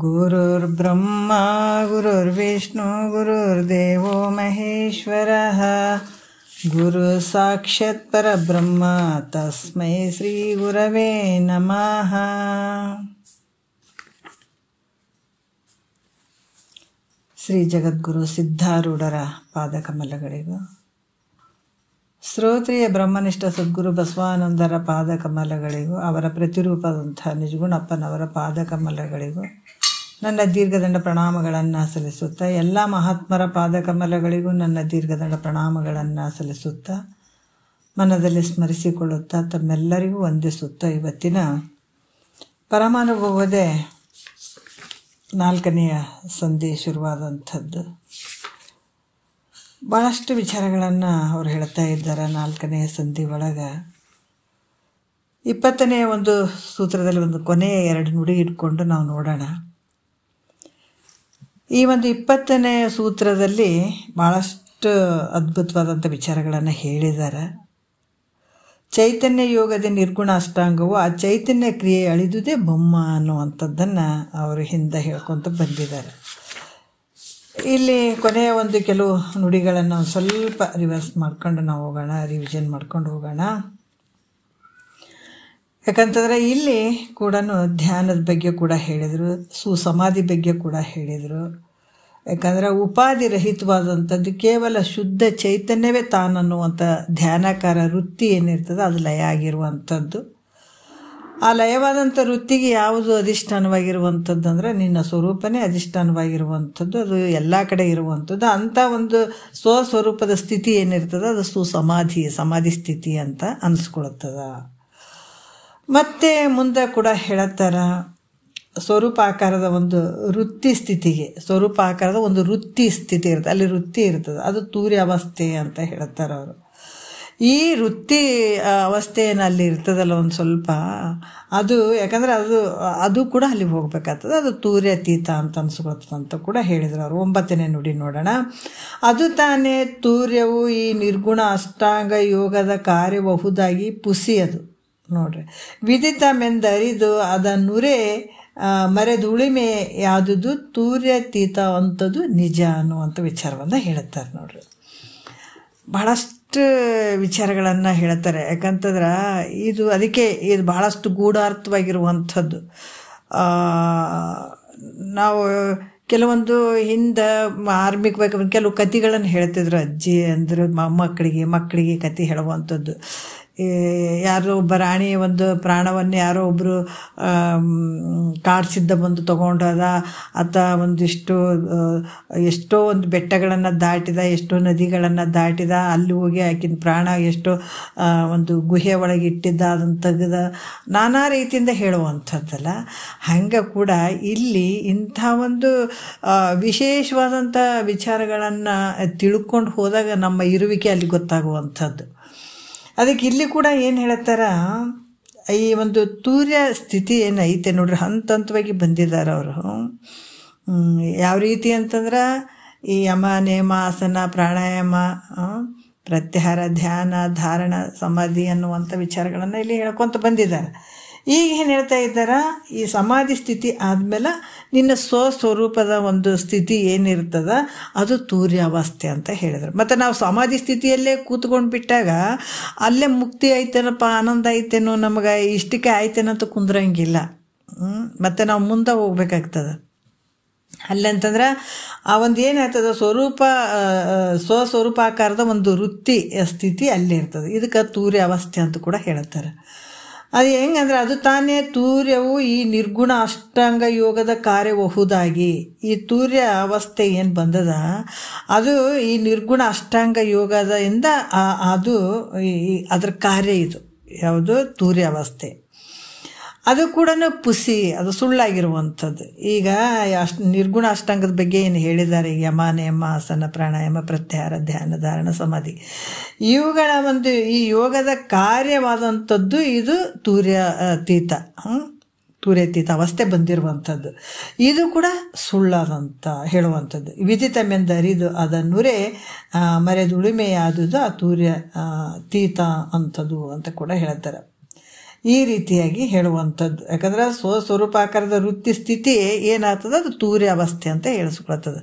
ಗುರುರ್ಬ್ರಹ್ಮ ಗುರುರ್ವಿಷ್ಣು ಗುರುರ್ದೇವೋ ಮಹೇಶ್ವರಃ ಗುರು ಸಾಕ್ಷಾತ್ ಪರಬ್ರಹ್ಮ ತಸ್ಮೈ ಶ್ರೀ ಗುರವೇ ನಮಃ. ಶ್ರೀ ಜಗದ್ಗುರು ಸಿದ್ಧಾರೂಢರ ಪಾದಕಮಲಗಳಿಗೂ, ಶ್ರೋತ್ರಿಯ ಬ್ರಹ್ಮನಿಷ್ಠ ಸದ್ಗುರು ಬಸವಾನಂದರ ಪಾದಕಮಲಗಳಿಗೂ, ಅವರ ಪ್ರತಿರೂಪದಂಥ ನಿಜಗುಣಪ್ಪನವರ ಪಾದಕಮಲಗಳಿಗೂ ನನ್ನ ದೀರ್ಘದಂಡ ಪ್ರಣಾಮಗಳನ್ನು ಸಲ್ಲಿಸುತ್ತಾ, ಎಲ್ಲ ಮಹಾತ್ಮರ ಪಾದಕಮಲಗಳಿಗೂ ನನ್ನ ದೀರ್ಘದಂಡ ಪ್ರಣಾಮಗಳನ್ನು ಸಲ್ಲಿಸುತ್ತಾ, ಮನದಲ್ಲಿ ಸ್ಮರಿಸಿಕೊಳ್ಳುತ್ತಾ, ತಮ್ಮೆಲ್ಲರಿಗೂ ವಂದಿಸುತ್ತಾ, ಇವತ್ತಿನ ಪರಮಾನುಭವದೇ 4ನೆಯ ಸಂಧಿ ಶುರುವಾದಂಥದ್ದು. ಭಾಳಷ್ಟು ವಿಚಾರಗಳನ್ನು ಅವರು ಹೇಳ್ತಾ ಇದ್ದಾರೆ. 4ನೆಯ ಸಂಧಿ ಒಳಗೆ 20ನೇ ಒಂದು ಸೂತ್ರದಲ್ಲಿ ಒಂದು ಕೊನೆಯ 2 ನುಡಿ ಇಟ್ಕೊಂಡು ನಾವು ನೋಡೋಣ. ಈ ಒಂದು 20ನೇ ಸೂತ್ರದಲ್ಲಿ ಭಾಳಷ್ಟು ಅದ್ಭುತವಾದಂಥ ವಿಚಾರಗಳನ್ನು ಹೇಳಿದ್ದಾರೆ. ಚೈತನ್ಯ ಯೋಗದ ನಿರ್ಗುಣ ಅಷ್ಟಾಂಗವು ಆ ಚೈತನ್ಯ ಕ್ರಿಯೆ ಅಳಿದುದೇ ಬೊಮ್ಮ ಅನ್ನುವಂಥದ್ದನ್ನು ಅವರು ಹಿಂದೆ ಹೇಳ್ಕೊತ ಬಂದಿದ್ದಾರೆ. ಇಲ್ಲಿ ಕೊನೆಯ ಒಂದು ಕೆಲವು ನುಡಿಗಳನ್ನು ಸ್ವಲ್ಪ ರಿವರ್ಸ್ ಮಾಡ್ಕೊಂಡು ನಾವು ಹೋಗೋಣ, ರಿವಿಷನ್ ಮಾಡ್ಕೊಂಡು ಹೋಗೋಣ. ಯಾಕಂತಂದರೆ ಇಲ್ಲಿ ಕೂಡ ಧ್ಯಾನದ ಬಗ್ಗೆ ಕೂಡ ಹೇಳಿದರು, ಸುಸಮಾಧಿ ಬಗ್ಗೆ ಕೂಡ ಹೇಳಿದರು. ಯಾಕಂದರೆ ಉಪಾಧಿ ರಹಿತವಾದಂಥದ್ದು ಕೇವಲ ಶುದ್ಧ ಚೈತನ್ಯವೇ ತಾನನ್ನುವಂಥ ಧ್ಯಾನಕಾರ ವೃತ್ತಿ ಏನಿರ್ತದೆ ಅದು ಲಯ ಆಗಿರುವಂಥದ್ದು. ಆ ಲಯವಾದಂಥ ವೃತ್ತಿಗೆ ಯಾವುದು ಅಧಿಷ್ಠಾನವಾಗಿರುವಂಥದ್ದು ಅಂದರೆ ನಿನ್ನ ಸ್ವರೂಪನೇ ಅಧಿಷ್ಠಾನವಾಗಿರುವಂಥದ್ದು, ಅದು ಎಲ್ಲ ಕಡೆ ಇರುವಂಥದ್ದು. ಅಂಥ ಒಂದು ಸ್ವಸ್ವರೂಪದ ಸ್ಥಿತಿ ಏನಿರ್ತದೆ ಅದು ಸಮಾಧಿ ಸ್ಥಿತಿ ಅಂತ ಅನಿಸ್ಕೊಳ್ತದ. ಮತ್ತು ಮುಂದೆ ಕೂಡ ಹೇಳತ್ತಾರ, ಸ್ವರೂಪಾಕಾರದ ಒಂದು ವೃತ್ತಿ ಸ್ಥಿತಿಗೆ, ಸ್ವರೂಪಾಕಾರದ ಒಂದು ವೃತ್ತಿ ಸ್ಥಿತಿ ಇರ್ತದೆ, ಅಲ್ಲಿ ವೃತ್ತಿ ಇರ್ತದೆ, ಅದು ತೂರ್ಯ ಅವಸ್ಥೆ ಅಂತ ಹೇಳ್ತಾರೆ ಅವರು. ಈ ವೃತ್ತಿ ಅವಸ್ಥೆಯನ್ನು ಅಲ್ಲಿ ಇರ್ತದಲ್ಲ ಒಂದು ಸ್ವಲ್ಪ, ಅದು ಯಾಕಂದರೆ ಅದು ಕೂಡ ಅಲ್ಲಿಗೆ ಹೋಗ್ಬೇಕಾಗ್ತದೆ, ಅದು ತೂರ್ಯಾತೀತ ಅಂತ ಅನ್ಸ್ಕೊಳ್ತದೆ ಅಂತ ಕೂಡ ಹೇಳಿದರು ಅವರು. 9ನೇ ನುಡಿ ನೋಡೋಣ. ಅದು ತಾನೇ ತೂರ್ಯವು ಈ ನಿರ್ಗುಣ ಅಷ್ಟಾಂಗ ಯೋಗದ ಕಾರ್ಯಬಹುದಾಗಿ ಪುಸಿಯದು. ನೋಡ್ರಿ, ವಿದಿತಮೆಂದರಿದು ಅದನ್ನುರೇ ಮರೆದುಳಿಮೆ ಯಾವುದುದು ತೂರ್ಯಾತೀತ ಅಂಥದ್ದು ನಿಜ ಅನ್ನುವಂಥ ವಿಚಾರವನ್ನು ಹೇಳುತ್ತಾರೆ. ನೋಡ್ರಿ, ಬಹಳಷ್ಟು ವಿಚಾರಗಳನ್ನು ಹೇಳ್ತಾರೆ. ಯಾಕಂತಂದ್ರೆ ಅದಕ್ಕೆ ಇದು ಬಹಳಷ್ಟು ಗೂಢಾರ್ಥವಾಗಿರುವಂಥದ್ದು. ನಾವು ಕೆಲವೊಂದು ಹಿಂದೆ ಆರ್ಮಿಕವಾಗಿ ಕೆಲವು ಕಥೆಗಳನ್ನು ಹೇಳ್ತಿದ್ರು. ಅಜ್ಜಿ ಅಂದ್ರೆ ಮಕ್ಕಳಿಗೆ ಕತೆ ಹೇಳುವಂಥದ್ದು. ಯಾರೋ ಒಬ್ಬ ರಾಣಿ ಒಂದು ಪ್ರಾಣವನ್ನು ಯಾರೋ ಒಬ್ಬರು ಕಾಡ್ಸಿದ್ದ ಬಂದು ತೊಗೊಂಡದ, ಆತ ಎಷ್ಟೋ ಒಂದು ಬೆಟ್ಟಗಳನ್ನು ದಾಟಿದ, ಎಷ್ಟೋ ನದಿಗಳನ್ನು ದಾಟಿದ, ಅಲ್ಲಿ ಹೋಗಿ ಆಕಿನ ಪ್ರಾಣ ಎಷ್ಟೋ ಒಂದು ಗುಹೆ ಒಳಗೆ ಇಟ್ಟಿದ್ದ, ಅದನ್ನು ತೆಗೆದ, ನಾನಾ ರೀತಿಯಿಂದ ಹೇಳುವಂಥದ್ದಲ್ಲ. ಹಂಗೆ ಕೂಡ ಇಲ್ಲಿ ಇಂಥ ಒಂದು ವಿಶೇಷವಾದಂಥ ವಿಚಾರಗಳನ್ನು ತಿಳ್ಕೊಂಡು ಹೋದಾಗ ನಮ್ಮ ಇರುವಿಕೆ ಅಲ್ಲಿ ಗೊತ್ತಾಗುವಂಥದ್ದು. ಅದಕ್ಕೆ ಇಲ್ಲಿ ಕೂಡ ಏನು ಹೇಳ್ತಾರ, ಈ ಒಂದು ತೂರ್ಯ ಸ್ಥಿತಿ ಏನೈತೆ ನೋಡ್ರಿ, ಹಂತವಾಗಿ ಬಂದಿದ್ದಾರೆ ಅವರು. ಯಾವ ರೀತಿ ಅಂತಂದ್ರೆ ಈ ಯಮ, ನೇಮ, ಆಸನ, ಪ್ರಾಣಾಯಾಮ, ಪ್ರತ್ಯಾಹಾರ, ಧ್ಯಾನ, ಧಾರಣ, ಸಮಾಧಿ ಅನ್ನುವಂಥ ವಿಚಾರಗಳನ್ನು ಇಲ್ಲಿ ಹೇಳ್ಕೊತ ಬಂದಿದ್ದಾರೆ. ಈಗ ಏನು ಹೇಳ್ತಾ ಇದ್ದಾರೆ, ಈ ಸಮಾಧಿ ಸ್ಥಿತಿ ಆದಮೇಲೆ ನಿನ್ನ ಸ್ವಸ್ವರೂಪದ ಒಂದು ಸ್ಥಿತಿ ಏನಿರ್ತದ ಅದು ತೂರ್ಯಾವಸ್ಥೆ ಅಂತ ಹೇಳಿದರು. ಮತ್ತು ನಾವು ಸಮಾಧಿ ಸ್ಥಿತಿಯಲ್ಲೇ ಕೂತ್ಕೊಂಡು ಬಿಟ್ಟಾಗ ಅಲ್ಲೇ ಮುಕ್ತಿ ಐತೇನಪ್ಪ, ಆನಂದ ಐತೇನೋ, ನಮಗೆ ಇಷ್ಟಕ್ಕೆ ಆಯ್ತೇನಂತ ಕುಂದ್ರಂಗಿಲ್ಲ. ಮತ್ತು ನಾವು ಮುಂದೆ ಹೋಗ್ಬೇಕಾಗ್ತದೆ. ಅಲ್ಲಂತಂದ್ರೆ ಆ ಒಂದು ಏನಾಗ್ತದೆ, ಸ್ವಸ್ವರೂಪಾಕಾರದ ಒಂದು ವೃತ್ತಿ ಸ್ಥಿತಿ ಅಲ್ಲಿ ಇರ್ತದೆ. ಇದಕ್ಕೆ ತೂರ್ಯಾವಸ್ಥೆ ಅಂತ ಕೂಡ ಹೇಳ್ತಾರೆ. ಅದು ಹೆಂಗಂದ್ರೆ ಅದು ತಾನೇ ತೂರ್ಯವು ಈ ನಿರ್ಗುಣ ಅಷ್ಟಾಂಗ ಯೋಗದ ಕಾರ್ಯಬಹುದಾಗಿ, ಈ ತೂರ್ಯ ಅವಸ್ಥೆ ಏನು ಬಂದದ ಅದು ಈ ನಿರ್ಗುಣ ಅಷ್ಟಾಂಗ ಯೋಗದಿಂದ ಅದು ಅದರ ಕಾರ್ಯ ಇದು ಯಾವುದು ತೂರ್ಯಾವಸ್ಥೆ. ಅದು ಕೂಡ ಪುಸಿ, ಅದು ಸುಳ್ಳಾಗಿರುವಂಥದ್ದು. ಈಗ ನಿರ್ಗುಣ ಅಷ್ಟಾಂಗದ ಬಗ್ಗೆ ಏನು ಹೇಳಿದ್ದಾರೆ, ಯಮ, ನೇಮ, ಆಸನ, ಪ್ರಾಣಾಯಾಮ, ಪ್ರತ್ಯಾಹಾರ, ಧ್ಯಾನ, ಧಾರಣ, ಸಮಾಧಿ, ಇವುಗಳ ಒಂದು ಈ ಯೋಗದ ಕಾರ್ಯವಾದಂಥದ್ದು ಇದು ತೂರ್ಯಾತೀತ. ತೂರ್ಯತೀತ ಅವಸ್ಥೆ ಬಂದಿರುವಂಥದ್ದು. ಇದು ಕೂಡ ಸುಳ್ಳಾದಂತ ಹೇಳುವಂಥದ್ದು. ವಿದಿತಮೆಂದರಿದು ಅದನ್ನುರೇ ಮರೆದುಳುಮೆಯಾದುದು ಆ ತೂರ್ಯತೀತ ಅಂಥದ್ದು ಅಂತ ಕೂಡ ಹೇಳ್ತಾರೆ. ಈ ರೀತಿಯಾಗಿ ಹೇಳುವಂಥದ್ದು. ಯಾಕಂದ್ರೆ ಸ್ವಸ್ವರೂಪಾಕಾರದ ವೃತ್ತಿ ಸ್ಥಿತಿ ಏನಾಗ್ತದೆ, ಅದು ತೂರ್ಯ ಅವಸ್ಥೆ ಅಂತ ಹೇಳಿಸ್ಕೊಳ್ತದೆ.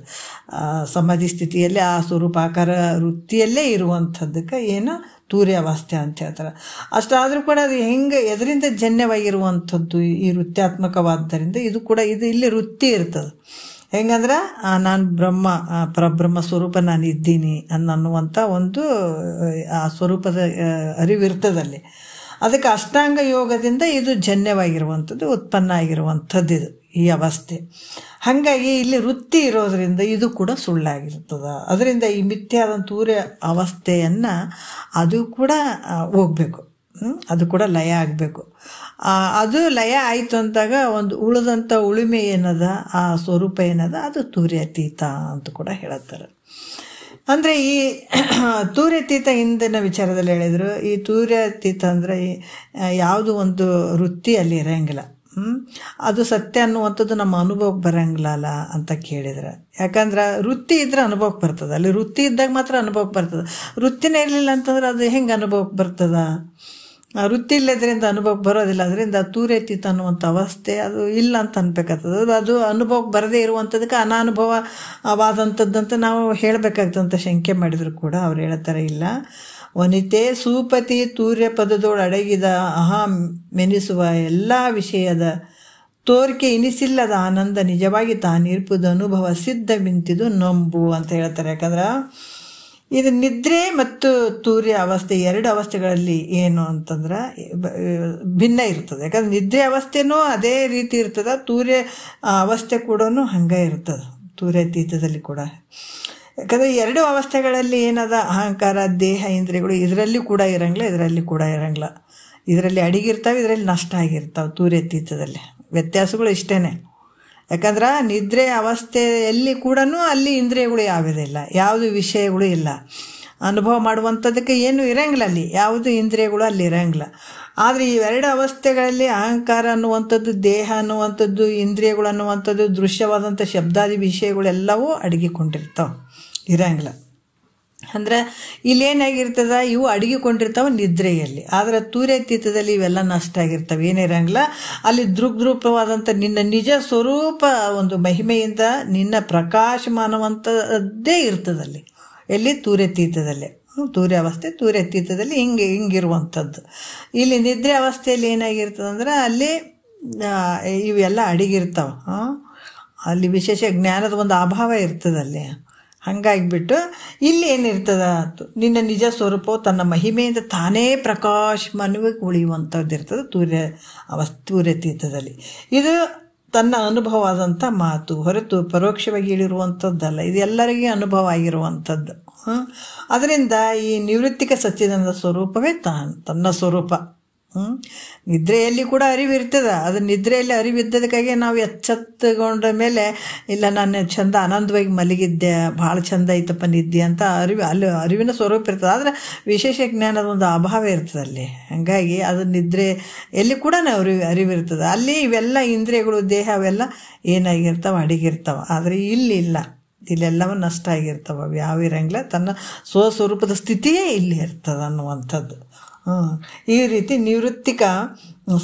ಸಮಾಧಿ ಸ್ಥಿತಿಯಲ್ಲಿ ಆ ಸ್ವರೂಪಾಕಾರ ವೃತ್ತಿಯಲ್ಲೇ ಇರುವಂಥದ್ದಕ್ಕೆ ಏನು ತೂರ್ಯ ಅವಸ್ಥೆ ಅಂತ ಹೇಳ್ತಾರೆ. ಅಷ್ಟಾದರೂ ಕೂಡ ಅದು ಹೆಂಗೆ ಎದರಿಂದ ಜನ್ಯವಾಗಿರುವಂಥದ್ದು ಈ ವೃತ್ಯಾತ್ಮಕವಾದ್ದರಿಂದ ಇದು ಕೂಡ ಇಲ್ಲಿ ವೃತ್ತಿ ಇರ್ತದೆ. ಹೆಂಗಂದ್ರೆ ನಾನು ಪರಬ್ರಹ್ಮ ಸ್ವರೂಪ ನಾನು ಇದ್ದೀನಿ ಅನ್ನುವಂಥ ಒಂದು ಆ ಸ್ವರೂಪದ ಅರಿವಿರ್ತದಲ್ಲಿ. ಅದಕ್ಕೆ ಅಷ್ಟಾಂಗ ಯೋಗದಿಂದ ಇದು ಜನ್ಯವಾಗಿರುವಂಥದ್ದು, ಉತ್ಪನ್ನ ಆಗಿರುವಂಥದ್ದು ಇದು ಈ ಅವಸ್ಥೆ. ಹಾಗಾಗಿ ಇಲ್ಲಿ ವೃತ್ತಿ ಇರೋದರಿಂದ ಇದು ಕೂಡ ಸುಳ್ಳಾಗಿರ್ತದೆ. ಅದರಿಂದ ಈ ಮಿಥ್ಯಾದ ತೂರ್ಯ ಅವಸ್ಥೆಯನ್ನು ಅದು ಕೂಡ ಹೋಗ್ಬೇಕು, ಅದು ಕೂಡ ಲಯ ಆಗಬೇಕು. ಅದು ಲಯ ಆಯಿತು ಅಂದಾಗ ಒಂದು ಉಳಿದಂಥ ಉಳುಮೆ ಏನದ, ಆ ಸ್ವರೂಪ ಏನದ, ಅದು ತೂರ್ಯಾತೀತ ಅಂತ ಕೂಡ ಹೇಳುತ್ತಾರೆ. ಅಂದರೆ ಈ ತೂರ್ಯತೀತ ಹಿಂದಿನ ವಿಚಾರದಲ್ಲಿ ಹೇಳಿದರು. ಈ ತೂರ್ಯತೀತ ಅಂದರೆ ಯಾವುದು ಒಂದು ವೃತ್ತಿ ಅಲ್ಲಿ ಇರೋಂಗಿಲ್ಲ, ಅದು ಸತ್ಯ ಅನ್ನುವಂಥದ್ದು ನಮ್ಮ ಅನುಭವಕ್ಕೆ ಬರೋಂಗಿಲ್ಲ ಅಂತ ಕೇಳಿದ್ರೆ. ಯಾಕಂದ್ರೆ ವೃತ್ತಿ ಇದ್ರೆ ಅನುಭವಕ್ಕೆ ಬರ್ತದೆ. ಅಲ್ಲಿ ವೃತ್ತಿ ಇದ್ದಾಗ ಮಾತ್ರ ಅನುಭವಕ್ಕೆ ಬರ್ತದೆ. ವೃತ್ತಿನೇ ಇರಲಿಲ್ಲ ಅಂತಂದ್ರೆ ಅದು ಹೆಂಗೆ ಅನುಭವಕ್ಕೆ ಬರ್ತದ? ವೃತ್ತಿ ಇಲ್ಲದ್ರಿಂದ ಅನುಭವಕ್ಕೆ ಬರೋದಿಲ್ಲ. ಅದರಿಂದ ತೂರ್ಯತೀತ ಅನ್ನುವಂಥ ಅವಸ್ಥೆ ಅದು ಇಲ್ಲ ಅಂತ ಅನ್ಬೇಕಾಗ್ತದೆ. ಅದು ಅನುಭವಕ್ಕೆ ಬರದೇ ಇರುವಂಥದ್ದಕ್ಕೆ ಅನಾನುಭವವಾದಂಥದ್ದಂತ ನಾವು ಹೇಳಬೇಕಾಗ್ತಂತ ಶಂಕೆ ಮಾಡಿದ್ರು ಕೂಡ ಅವ್ರು ಹೇಳ್ತಾರೆ ಇಲ್ಲ. ವನಿತೆ ಸೂಪತಿ ತೂರ್ಯ ಪದದೋಳು ಅಡಗಿದ ಮೆನಿಸುವ ಎಲ್ಲ ವಿಷಯದ ತೋರಿಕೆ ಇನಿಸಿಲ್ಲದ ಆನಂದ ನಿಜವಾಗಿ ತಾನಿರ್ಪುದು ಅನುಭವ ಸಿದ್ಧ ಮಿಂತಿದು ನಂಬು ಅಂತ ಹೇಳ್ತಾರೆ. ಯಾಕಂದ್ರೆ ಇದು ನಿದ್ರೆ ಮತ್ತು ತೂರ್ಯ ಅವಸ್ಥೆ ಎರಡು ಅವಸ್ಥೆಗಳಲ್ಲಿ ಏನು ಅಂತಂದ್ರೆ ಭಿನ್ನ ಇರ್ತದೆ. ಯಾಕಂದ್ರೆ ನಿದ್ರೆ ಅವಸ್ಥೆನೂ ಅದೇ ರೀತಿ ಇರ್ತದೆ, ತೂರ್ಯ ಅವಸ್ಥೆ ಕೂಡ ಹಂಗೆ ಇರ್ತದೆ ತೂರ್ಯತೀತದಲ್ಲಿ ಕೂಡ. ಯಾಕಂದರೆ ಎರಡು ಅವಸ್ಥೆಗಳಲ್ಲಿ ಏನದ ಅಹಂಕಾರ ದೇಹ ಇಂದ್ರಿಯಗಳು ಇದರಲ್ಲಿ ಕೂಡ ಇರಂಗಿಲ್ಲ, ಇದರಲ್ಲಿ ಕೂಡ ಇರಂಗಿಲ್ಲ. ಇದರಲ್ಲಿ ಅಡಿಗಿರ್ತಾವೆ, ಇದರಲ್ಲಿ ನಷ್ಟ ಆಗಿರ್ತಾವೆ ತೂರ್ಯತೀತದಲ್ಲಿ. ವ್ಯತ್ಯಾಸಗಳು ಇಷ್ಟೇ. ಯಾಕಂದ್ರೆ ನಿದ್ರೆ ಅವಸ್ಥೆಯಲ್ಲಿ ಕೂಡ ಅಲ್ಲಿ ಇಂದ್ರಿಯಗಳು ಯಾವುದಿಲ್ಲ, ಯಾವುದು ವಿಷಯಗಳು ಇಲ್ಲ, ಅನುಭವ ಮಾಡುವಂಥದ್ದಕ್ಕೆ ಏನು ಇರಂಗಿಲ್ಲ, ಅಲ್ಲಿ ಯಾವುದು ಇಂದ್ರಿಯಗಳು ಅಲ್ಲಿ ಇರಂಗಿಲ್ಲ. ಆದರೆ ಇವೆರಡು ಅವಸ್ಥೆಗಳಲ್ಲಿ ಅಹಂಕಾರ ಅನ್ನುವಂಥದ್ದು, ದೇಹ ಅನ್ನುವಂಥದ್ದು, ಇಂದ್ರಿಯಗಳು ಅನ್ನುವಂಥದ್ದು, ದೃಶ್ಯವಾದಂಥ ಶಬ್ದಾದಿ ವಿಷಯಗಳೆಲ್ಲವೂ ಅಡಗಿಕೊಂಡಿರ್ತಾವೆ, ಇರಂಗಿಲ್ಲ. ಅಂದರೆ ಇಲ್ಲೇನಾಗಿರ್ತದೆ, ಇವು ಅಡಗಿಕೊಂಡಿರ್ತಾವೆ ನಿದ್ರೆಯಲ್ಲಿ. ಆದರೆ ತೂರ್ಯತೀತದಲ್ಲಿ ಇವೆಲ್ಲ ನಷ್ಟ ಆಗಿರ್ತವೆ, ಏನಿರಂಗಿಲ್ಲ. ಅಲ್ಲಿ ದೃಗ್ರೂಪವಾದಂಥ ನಿನ್ನ ನಿಜ ಸ್ವರೂಪ ಒಂದು ಮಹಿಮೆಯಿಂದ ನಿನ್ನ ಪ್ರಕಾಶಮಾನವಂಥದ್ದೇ ಇರ್ತದಲ್ಲಿ. ಎಲ್ಲಿ ತೂರ್ಯತೀತದಲ್ಲಿ, ತೂರ್ಯಾವಸ್ಥೆ ತೂರ್ಯತೀತದಲ್ಲಿ ಹಿಂಗಿರುವಂಥದ್ದು. ಇಲ್ಲಿ ನಿದ್ರೆ ಅವಸ್ಥೆಯಲ್ಲಿ ಏನಾಗಿರ್ತದೆ ಅಂದ್ರೆ ಅಲ್ಲಿ ಇವೆಲ್ಲ ಅಡಗಿರ್ತಾವೆ. ಅಲ್ಲಿ ವಿಶೇಷ ಜ್ಞಾನದ ಒಂದು ಅಭಾವ ಇರ್ತದಲ್ಲಿ. ಹಾಗಾಗಿಬಿಟ್ಟು ಇಲ್ಲಿ ಏನಿರ್ತದ, ನಿನ್ನ ನಿಜ ಸ್ವರೂಪವು ತನ್ನ ಮಹಿಮೆಯಿಂದ ತಾನೇ ಪ್ರಕಾಶಮಾನವಾಗಿ ಉಳಿಯುವಂಥದ್ದು ಇರ್ತದೆ ತೂರ್ಯತೀತದಲ್ಲಿ. ಇದು ತನ್ನ ಅನುಭವವಾದಂಥ ಮಾತು ಹೊರತು ಪರೋಕ್ಷವಾಗಿ ಹೇಳಿರುವಂಥದ್ದಲ್ಲ, ಇದು ಎಲ್ಲರಿಗೂ ಅನುಭವ ಆಗಿರುವಂಥದ್ದು. ಅದರಿಂದ ಈ ನಿವೃತ್ತಿಕ ಸಚ್ಚಿದಾನಂದ ಸ್ವರೂಪವೇ ತನ್ನ ಸ್ವರೂಪ. ನಿದ್ರೆಯಲ್ಲಿ ಕೂಡ ಅರಿವಿರ್ತದೆ. ಅದು ನಿದ್ರೆಯಲ್ಲಿ ಅರಿವಿದ್ದದಕ್ಕಾಗಿ ನಾವು ಎಚ್ಚೆತ್ತುಕೊಂಡ ಮೇಲೆ ಇಲ್ಲ ನಾನು ಚಂದ ಆನಂದವಾಗಿ ಮಲಗಿದ್ದೆ, ಭಾಳ ಚಂದ ಐತಪ್ಪ ನಿದ್ದೆ ಅಂತ ಅಲ್ಲಿ ಅರಿವಿನ ಸ್ವರೂಪ ಇರ್ತದೆ. ಆದರೆ ವಿಶೇಷ ಜ್ಞಾನದ ಒಂದು ಅಭಾವ ಇರ್ತದೆ ಅಲ್ಲಿ. ಹಾಗಾಗಿ ಅದು ನಿದ್ರೆ ಎಲ್ಲಿ ಕೂಡ ಅರಿವಿರ್ತದೆ. ಅಲ್ಲಿ ಇವೆಲ್ಲ ಇಂದ್ರಿಯಗಳು ದೇಹ ಅವೆಲ್ಲ ಏನಾಗಿರ್ತಾವೆ, ಅಡಗಿರ್ತಾವೆ. ಆದರೆ ಇಲ್ಲಿಲ್ಲ, ಇಲ್ಲೆಲ್ಲವೂ ನಷ್ಟ ಆಗಿರ್ತಾವೆ, ಅವು ಯಾವ ಇರಂಗಿಲ್ಲ. ತನ್ನ ಸ್ವಸ್ವರೂಪದ ಸ್ಥಿತಿಯೇ ಇಲ್ಲಿ ಇರ್ತದೆ ಅನ್ನುವಂಥದ್ದು. ಈ ರೀತಿ ನಿವೃತ್ತಿಕ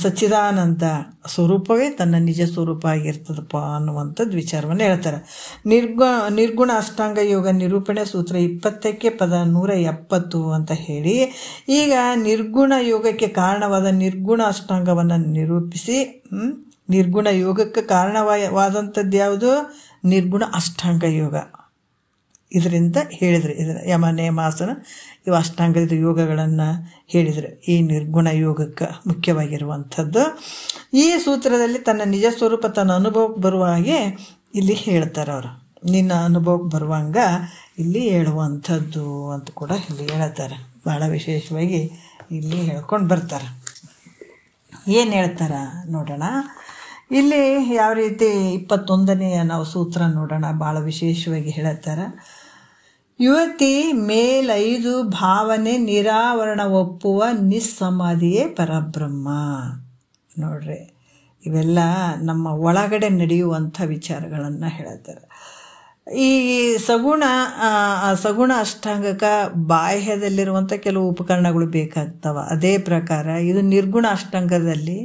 ಸಚ್ಚಿದಾನಂದ ಸ್ವರೂಪವೇ ತನ್ನ ನಿಜ ಸ್ವರೂಪ ಆಗಿರ್ತದಪ್ಪ ಅನ್ನುವಂಥದ್ದು ವಿಚಾರವನ್ನು ಹೇಳ್ತಾರೆ. ನಿರ್ಗುಣ ಅಷ್ಟಾಂಗ ಯೋಗ ನಿರೂಪಣೆ ಸೂತ್ರ 20ಕ್ಕೆ ಪದ 170 ಅಂತ ಹೇಳಿ ಈಗ ನಿರ್ಗುಣ ಯೋಗಕ್ಕೆ ಕಾರಣವಾದ ನಿರ್ಗುಣ ಅಷ್ಟಾಂಗವನ್ನು ನಿರೂಪಿಸಿ, ನಿರ್ಗುಣ ಯೋಗಕ್ಕೆ ಕಾರಣವಾದಂಥದ್ದು ಯಾವುದು? ನಿರ್ಗುಣ ಅಷ್ಟಾಂಗ ಯೋಗ. ಇದರಿಂದ ಹೇಳಿದರೆ ಇದರ ಯಮ ನೇಮಾಸನ ಇವು ಅಷ್ಟಾಂಗದ ಯೋಗಗಳನ್ನು ಹೇಳಿದರು. ಈ ನಿರ್ಗುಣ ಯೋಗಕ್ಕೆ ಮುಖ್ಯವಾಗಿರುವಂಥದ್ದು ಈ ಸೂತ್ರದಲ್ಲಿ ತನ್ನ ನಿಜ ಸ್ವರೂಪ ತನ್ನ ಅನುಭವಕ್ಕೆ ಬರುವ ಹಾಗೆ ಇಲ್ಲಿ ಹೇಳ್ತಾರೆ ಅವರು. ನಿನ್ನ ಅನುಭವಕ್ಕೆ ಬರುವಂಗ ಇಲ್ಲಿ ಹೇಳುವಂಥದ್ದು ಅಂತ ಕೂಡ ಇಲ್ಲಿ ಹೇಳ್ತಾರೆ. ಭಾಳ ವಿಶೇಷವಾಗಿ ಇಲ್ಲಿ ಹೇಳ್ಕೊಂಡು ಬರ್ತಾರೆ. ಏನು ಹೇಳ್ತಾರೆ ನೋಡೋಣ. ಇಲ್ಲಿ ಯಾವ ರೀತಿ 21ನೇ ನಾವು ಸೂತ್ರ ನೋಡೋಣ. ಭಾಳ ವಿಶೇಷವಾಗಿ ಹೇಳ್ತಾರೆ. ಯುವತಿ ಮೇಲೈದು ಭಾವನೆ ನಿರಾವರಣ ಒಪ್ಪುವ ನಿಸ್ಸಮಾಧಿಯೇ ಪರಬ್ರಹ್ಮ. ನೋಡ್ರಿ, ಇವೆಲ್ಲ ನಮ್ಮ ಒಳಗಡೆ ನಡೆಯುವಂಥ ವಿಚಾರಗಳನ್ನು ಹೇಳ್ತಾರೆ. ಈ ಸಗುಣ ಅಷ್ಟಾಂಗಕ್ಕೆ ಬಾಹ್ಯದಲ್ಲಿರುವಂಥ ಕೆಲವು ಉಪಕರಣಗಳು ಬೇಕಾಗ್ತವೆ. ಅದೇ ಪ್ರಕಾರ ಇದು ನಿರ್ಗುಣ ಅಷ್ಟಾಂಗದಲ್ಲಿ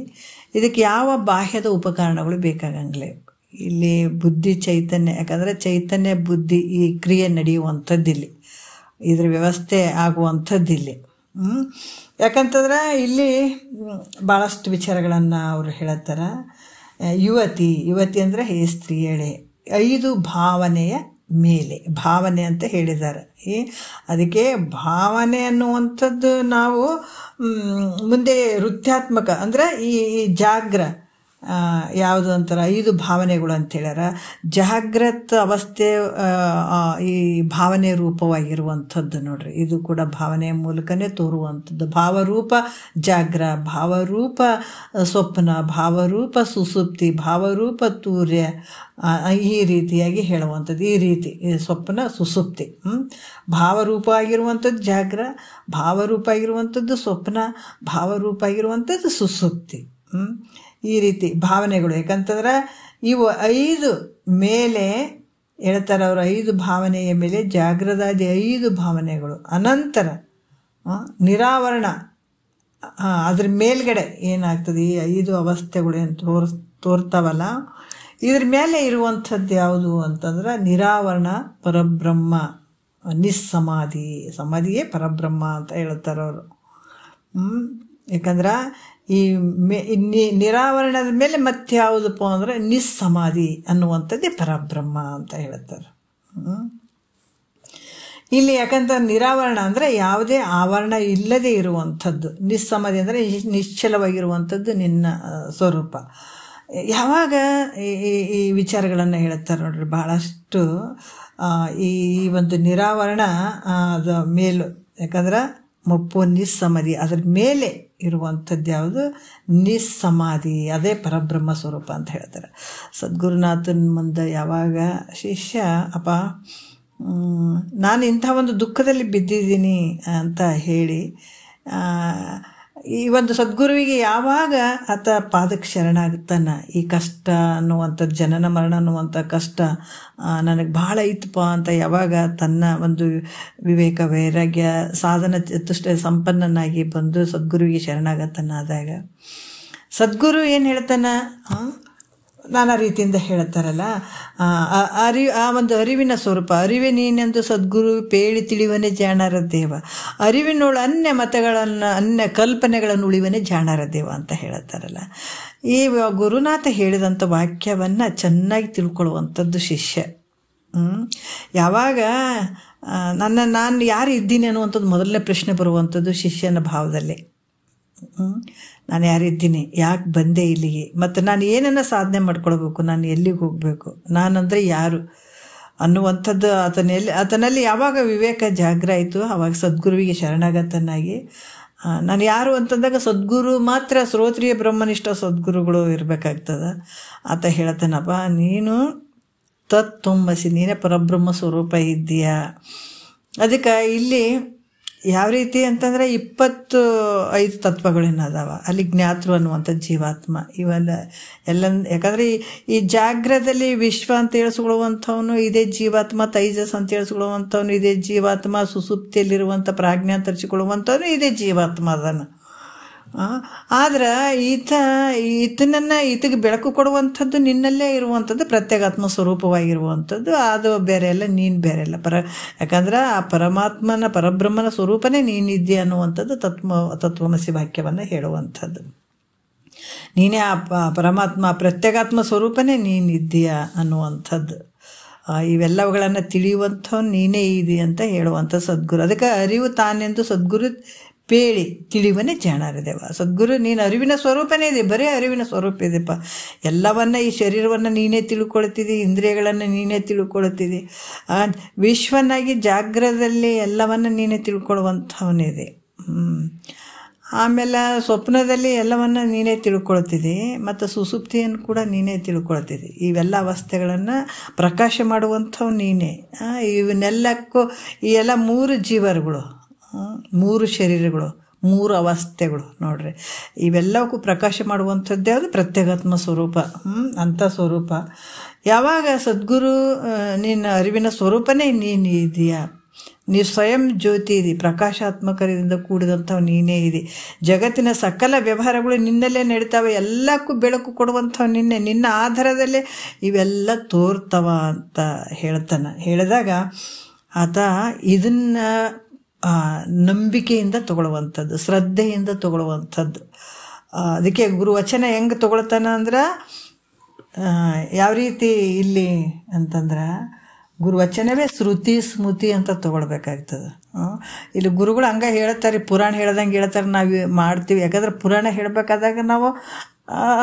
ಇದಕ್ಕೆ ಯಾವ ಬಾಹ್ಯದ ಉಪಕರಣಗಳು ಬೇಕಾಗಂಗಿಲ್ಲ. ಇಲ್ಲಿ ಬುದ್ಧಿ ಚೈತನ್ಯ, ಯಾಕಂದರೆ ಚೈತನ್ಯ ಬುದ್ಧಿ ಈ ಕ್ರಿಯೆ ನಡೆಯುವಂಥದ್ದಿಲ್ಲಿ, ಇದ್ರ ವ್ಯವಸ್ಥೆ ಆಗುವಂಥದ್ದಿಲ್ಲಿ. ಯಾಕಂತಂದ್ರೆ ಇಲ್ಲಿ ಭಾಳಷ್ಟು ವಿಚಾರಗಳನ್ನು ಅವರು ಹೇಳ್ತಾರೆ. ಯುವತಿ ಅಂದರೆ ಹೇ ಸ್ತ್ರೀಯಳೆ, 5 ಭಾವನೆಯ ಮೇಲೆ, ಭಾವನೆ ಅಂತ ಹೇಳಿದ್ದಾರೆ. ಅದಕ್ಕೆ ಭಾವನೆ ಅನ್ನುವಂಥದ್ದು ನಾವು ಮುಂದೆ ವೃತ್ತಾತ್ಮಕ ಅಂದರೆ ಈ ಜಾಗ್ರ ಯಾವುದು ಅಂತಾರೆ 5 ಭಾವನೆಗಳು ಅಂತ ಹೇಳ್ಯಾರ. ಜಾಗೃತ ಅವಸ್ಥೆ ಈ ಭಾವನೆ ರೂಪವಾಗಿರುವಂಥದ್ದು ನೋಡ್ರಿ. ಇದು ಕೂಡ ಭಾವನೆಯ ಮೂಲಕನೇ ತೋರುವಂಥದ್ದು. ಭಾವರೂಪ ಜಾಗ್ರ, ಭಾವರೂಪ ಸ್ವಪ್ನ, ಭಾವರೂಪ ಸುಸುಪ್ತಿ, ಭಾವರೂಪ ತೂರ್ಯ, ಈ ರೀತಿಯಾಗಿ ಹೇಳುವಂಥದ್ದು. ಈ ರೀತಿ ಸ್ವಪ್ನ ಸುಸುಪ್ತಿ, ಭಾವರೂಪ ಆಗಿರುವಂಥದ್ದು ಜಾಗ್ರ, ಭಾವರೂಪ ಆಗಿರುವಂಥದ್ದು ಸ್ವಪ್ನ, ಭಾವರೂಪ ಆಗಿರುವಂಥದ್ದು ಸುಸುಪ್ತಿ. ಈ ರೀತಿ ಭಾವನೆಗಳು. ಯಾಕಂತಂದ್ರೆ ಇವು 5 ಮೇಲೆ ಹೇಳ್ತಾರೆ ಅವರು. 5 ಭಾವನೆಯ ಮೇಲೆ ಜಾಗ್ರದಾದಿ 5 ಭಾವನೆಗಳು. ಅನಂತರ ನಿರಾವರಣ, ಅದ್ರ ಮೇಲ್ಗಡೆ ಏನಾಗ್ತದೆ ಈ 5 ಅವಸ್ಥೆಗಳು ಏನು ತೋರ್ತಾವಲ್ಲ, ಇದ್ರ ಮೇಲೆ ಇರುವಂಥದ್ದು ಯಾವುದು ಅಂತಂದ್ರೆ ನಿರಾವರಣ ಪರಬ್ರಹ್ಮ, ನಿಸ್ಸಮಾಧಿ. ಸಮಾಧಿಯೇ ಪರಬ್ರಹ್ಮ ಅಂತ ಹೇಳ್ತಾರೆ ಅವರು. ಯಾಕಂದ್ರೆ ಈ ನಿರಾವರಣದ ಮೇಲೆ ಮತ್ತೆ ಯಾವುದಪ್ಪ ಅಂದರೆ ನಿಸ್ಸಮಾಧಿ ಅನ್ನುವಂಥದ್ದೇ ಪರಬ್ರಹ್ಮ ಅಂತ ಹೇಳ್ತಾರೆ. ಇಲ್ಲಿ ಯಾಕಂತ ನಿರಾವರಣ ಅಂದರೆ ಯಾವುದೇ ಆವರಣ ಇಲ್ಲದೆ ಇರುವಂಥದ್ದು. ನಿಸ್ಸಮಾಧಿ ಅಂದರೆ ನಿಶ್ಚಲವಾಗಿರುವಂಥದ್ದು ನಿನ್ನ ಸ್ವರೂಪ. ಯಾವಾಗ ಈ ವಿಚಾರಗಳನ್ನು ಹೇಳ್ತಾರೆ ನೋಡ್ರಿ, ಭಾಳಷ್ಟು ಈ ಒಂದು ನಿರಾವರಣ ಅದು ಮೇಲು. ಯಾಕಂದ್ರೆ ಮಪ್ಪು ನಿಸ್ಸಮಾಧಿ, ಅದ್ರ ಮೇಲೆ ಇರುವಂಥದ್ದು ಯಾವುದು ನಿಸ್ಸಮಾಧಿ, ಅದೇ ಪರಬ್ರಹ್ಮ ಸ್ವರೂಪ ಅಂತ ಹೇಳ್ತಾರೆ. ಸದ್ಗುರುನಾಥನ ಮುಂದೆ ಯಾವಾಗ ಶಿಷ್ಯ ಅಪ್ಪ ನಾನು ಇಂಥ ಒಂದು ದುಃಖದಲ್ಲಿ ಬಿದ್ದಿದ್ದೀನಿ ಅಂತ ಹೇಳಿ ಈ ಒಂದು ಸದ್ಗುರುವಿಗೆ ಯಾವಾಗ ಆತ ಪಾದಕ್ಕೆ ಶರಣಾಗುತ್ತಾನ, ಈ ಕಷ್ಟ ಅನ್ನುವಂಥದ್ದು ಜನನ ಮರಣ ಅನ್ನುವಂಥ ಕಷ್ಟ ನನಗೆ ಭಾಳ ಇತ್ತಪ್ಪ ಅಂತ ಯಾವಾಗ ತನ್ನ ಒಂದು ವಿವೇಕ ವೈರಾಗ್ಯ ಸಾಧನ ಚತುಷ್ಟ ಸಂಪನ್ನನಾಗಿ ಬಂದು ಸದ್ಗುರುವಿಗೆ ಶರಣಾಗತನಾದಾಗ ಸದ್ಗುರು ಏನು ಹೇಳ್ತಾನ, ನಾನಾ ರೀತಿಯಿಂದ ಹೇಳ್ತಾರಲ್ಲ, ಆ ಒಂದು ಅರಿವಿನ ಸ್ವರೂಪ, ಅರಿವೇ ನೀನೆಂದು ಸದ್ಗುರು ಪೇಳಿ ತಿಳಿವನೇ ಜಾಣರ ದೇವ, ಅರಿವಿನೋಳು ಅನ್ಯ ಮತಗಳನ್ನು ಅನ್ಯ ಕಲ್ಪನೆಗಳನ್ನು ಉಳಿವನೇ ಜಾಣರ ದೇವ ಅಂತ ಹೇಳ್ತಾರಲ್ಲ. ಈ ಗುರುನಾಥ ಹೇಳಿದಂಥ ವಾಕ್ಯವನ್ನು ಚೆನ್ನಾಗಿ ತಿಳ್ಕೊಳ್ಳುವಂಥದ್ದು ಶಿಷ್ಯ. ಯಾವಾಗ ನಾನು ಯಾರು ಇದ್ದೀನಿ ಅನ್ನುವಂಥದ್ದು ಮೊದಲನೇ ಪ್ರಶ್ನೆ ಬರುವಂಥದ್ದು ಶಿಷ್ಯನ ಭಾವದಲ್ಲಿ. ನಾನು ಯಾರಿದ್ದೀನಿ, ಯಾಕೆ ಬಂದೆ ಇಲ್ಲಿಗೆ, ಮತ್ತು ನಾನು ಏನನ್ನು ಸಾಧನೆ ಮಾಡ್ಕೊಳ್ಬೇಕು, ನಾನು ಎಲ್ಲಿಗೆ ಹೋಗಬೇಕು, ನಾನಂದರೆ ಯಾರು ಅನ್ನುವಂಥದ್ದು ಆತನಲ್ಲಿ ಯಾವಾಗ ವಿವೇಕ ಜಾಗ್ರ ಆಯಿತು ಆವಾಗ ಸದ್ಗುರುವಿಗೆ ಶರಣಾಗತನಾಗಿ ನಾನು ಯಾರು ಅಂತಂದಾಗ ಸದ್ಗುರು ಮಾತ್ರ ಶ್ರೋತ್ರಿಯ ಬ್ರಹ್ಮನಿಷ್ಠ ಸದ್ಗುರುಗಳು ಇರಬೇಕಾಗ್ತದೆ. ಆತ ಹೇಳ್ತಾನಪ್ಪ, ನೀನು ತತ್ವಮಸಿ, ನೀನೇ ಪರಬ್ರಹ್ಮ ಸ್ವರೂಪ ಇದ್ದೀಯಾ. ಅದಕ್ಕೆ ಇಲ್ಲಿ ಯಾವ ರೀತಿ ಅಂತಂದರೆ 25 ತತ್ವಗಳೇನದಾವ ಅಲ್ಲಿ, ಜ್ಞಾತೃ ಅನ್ನುವಂಥ ಜೀವಾತ್ಮ ಇವೆಲ್ಲ ಯಾಕಂದರೆ ಈ ಜಾಗ್ರದಲ್ಲಿ ವಿಶ್ವ ಅಂತ ಹೇಳಿಸ್ಕೊಳ್ಳುವಂಥವನು ಇದೇ ಜೀವಾತ್ಮ, ತೈಜಸ್ ಅಂತ ಹೇಳಿಸ್ಕೊಳ್ಳುವಂಥವನು ಇದೇ ಜೀವಾತ್ಮ, ಸುಸುಪ್ತಿಯಲ್ಲಿರುವಂಥ ಪ್ರಾಜ್ಞೆ ಅಂತ ತರಿಸಿಕೊಳ್ಳುವಂಥವನು ಇದೇ ಜೀವಾತ್ಮ ಅದನ್ನು. ಆದ್ರೆ ಈತಗೆ ಬೆಳಕು ಕೊಡುವಂಥದ್ದು ನಿನ್ನಲ್ಲೇ ಇರುವಂಥದ್ದು ಪ್ರತ್ಯೇಗಾತ್ಮ ಸ್ವರೂಪವಾಗಿರುವಂಥದ್ದು, ಅದು ಬೇರೆ ಅಲ್ಲ, ನೀನು ಬೇರೆ ಅಲ್ಲ. ಯಾಕಂದ್ರೆ ಆ ಪರಮಾತ್ಮನ ಪರಬ್ರಹ್ಮನ ಸ್ವರೂಪನೇ ನೀನಿದ್ದೀಯ ಅನ್ನುವಂಥದ್ದು ತತ್ವಮಸಿ ವಾಕ್ಯವನ್ನು ಹೇಳುವಂಥದ್ದು. ನೀನೇ ಆ ಪರಮಾತ್ಮ ಪ್ರತ್ಯೇಗಾತ್ಮ ಸ್ವರೂಪನೇ ನೀನಿದ್ದೀಯ ಅನ್ನುವಂಥದ್ದು. ಇವೆಲ್ಲವುಗಳನ್ನು ತಿಳಿಯುವಂಥವ್ನು ನೀನೇ ಇದೆ ಅಂತ ಹೇಳುವಂಥ ಸದ್ಗುರು. ಅದಕ್ಕೆ ಅರಿವು ತಾನೆಂದು ಸದ್ಗುರು ಪೇಳಿ ತಿಳಿವನೇ ಜಾಣರಿದೆವ. ಸದ್ಗುರು ನೀನು ಅರಿವಿನ ಸ್ವರೂಪನೇ ಇದೆ, ಬರೀ ಅರಿವಿನ ಸ್ವರೂಪ ಇದೆಪ್ಪ. ಎಲ್ಲವನ್ನ ಈ ಶರೀರವನ್ನು ನೀನೇ ತಿಳ್ಕೊಳ್ತಿದ್ದಿ, ಇಂದ್ರಿಯಗಳನ್ನು ನೀನೇ ತಿಳ್ಕೊಳ್ತಿದ್ದಿ, ವಿಶ್ವನಾಗಿ ಜಾಗ್ರದಲ್ಲಿ ಎಲ್ಲವನ್ನ ನೀನೇ ತಿಳ್ಕೊಳ್ಳುವಂಥವನಿದೆ. ಆಮೇಲೆ ಸ್ವಪ್ನದಲ್ಲಿ ಎಲ್ಲವನ್ನ ನೀನೇ ತಿಳ್ಕೊಳ್ತಿದ್ದಿ, ಮತ್ತು ಸುಸುಪ್ತಿಯನ್ನು ಕೂಡ ನೀನೇ ತಿಳ್ಕೊಳ್ತಿದ್ದಿ. ಇವೆಲ್ಲ ಅವಸ್ಥೆಗಳನ್ನು ಪ್ರಕಾಶ ಮಾಡುವಂಥವು ನೀನೇ. ಇವನ್ನೆಲ್ಲಕ್ಕೂ ಈ ಎಲ್ಲ 3 ಜೀವರುಗಳು, 3 ಶರೀರಗಳು, ಮೂರು ಅವಸ್ಥೆಗಳು ನೋಡ್ರಿ. ಇವೆಲ್ಲವಕ್ಕೂ ಪ್ರಕಾಶ ಮಾಡುವಂಥದ್ದು ಯಾವುದು? ಪ್ರತ್ಯೇಗಾತ್ಮ ಸ್ವರೂಪ. ಅಂಥ ಸ್ವರೂಪ. ಯಾವಾಗ ಸದ್ಗುರು ನಿನ್ನ ಅರಿವಿನ ಸ್ವರೂಪನೇ ನೀನು ಇದೆಯಾ, ನೀ ಸ್ವಯಂ ಜ್ಯೋತಿ ಇದಿ, ಪ್ರಕಾಶಾತ್ಮಕರಿಂದ ಕೂಡಿದಂಥವು ನೀನೇ ಇದೆ. ಜಗತ್ತಿನ ಸಕಲ ವ್ಯವಹಾರಗಳು ನಿನ್ನಲ್ಲೇ ನಡೀತಾವೆ, ಎಲ್ಲಕ್ಕೂ ಬೆಳಕು ಕೊಡುವಂಥವು ನಿನ್ನ ಆಧಾರದಲ್ಲೇ ಇವೆಲ್ಲ ತೋರ್ತವ ಅಂತ ಹೇಳಿದಾಗ ಆತ ಇದನ್ನು ನಂಬಿಕೆಯಿಂದ ತಗೊಳ್ಳುವಂಥದ್ದು, ಶ್ರದ್ಧೆಯಿಂದ ತಗೊಳ್ಳುವಂಥದ್ದು. ಅದಕ್ಕೆ ಗುರುವಚನ ಹೆಂಗೆ ತಗೊಳ್ತಾನ ಅಂದ್ರೆ ಯಾವ ರೀತಿ ಇಲ್ಲಿ ಅಂತಂದ್ರೆ ಗುರುವಚನವೇ ಶ್ರುತಿ ಸ್ಮೃತಿ ಅಂತ ತೊಗೊಳ್ಬೇಕಾಗ್ತದೆ. ಇಲ್ಲಿ ಗುರುಗಳು ಹಂಗೆ ಹೇಳ್ತಾರೆ, ಪುರಾಣ ಹೇಳ್ದಂಗೆ ಹೇಳ್ತಾರೆ, ನಾವು ಮಾಡ್ತೀವಿ. ಯಾಕಂದ್ರೆ ಪುರಾಣ ಹೇಳಬೇಕಾದಾಗ ನಾವು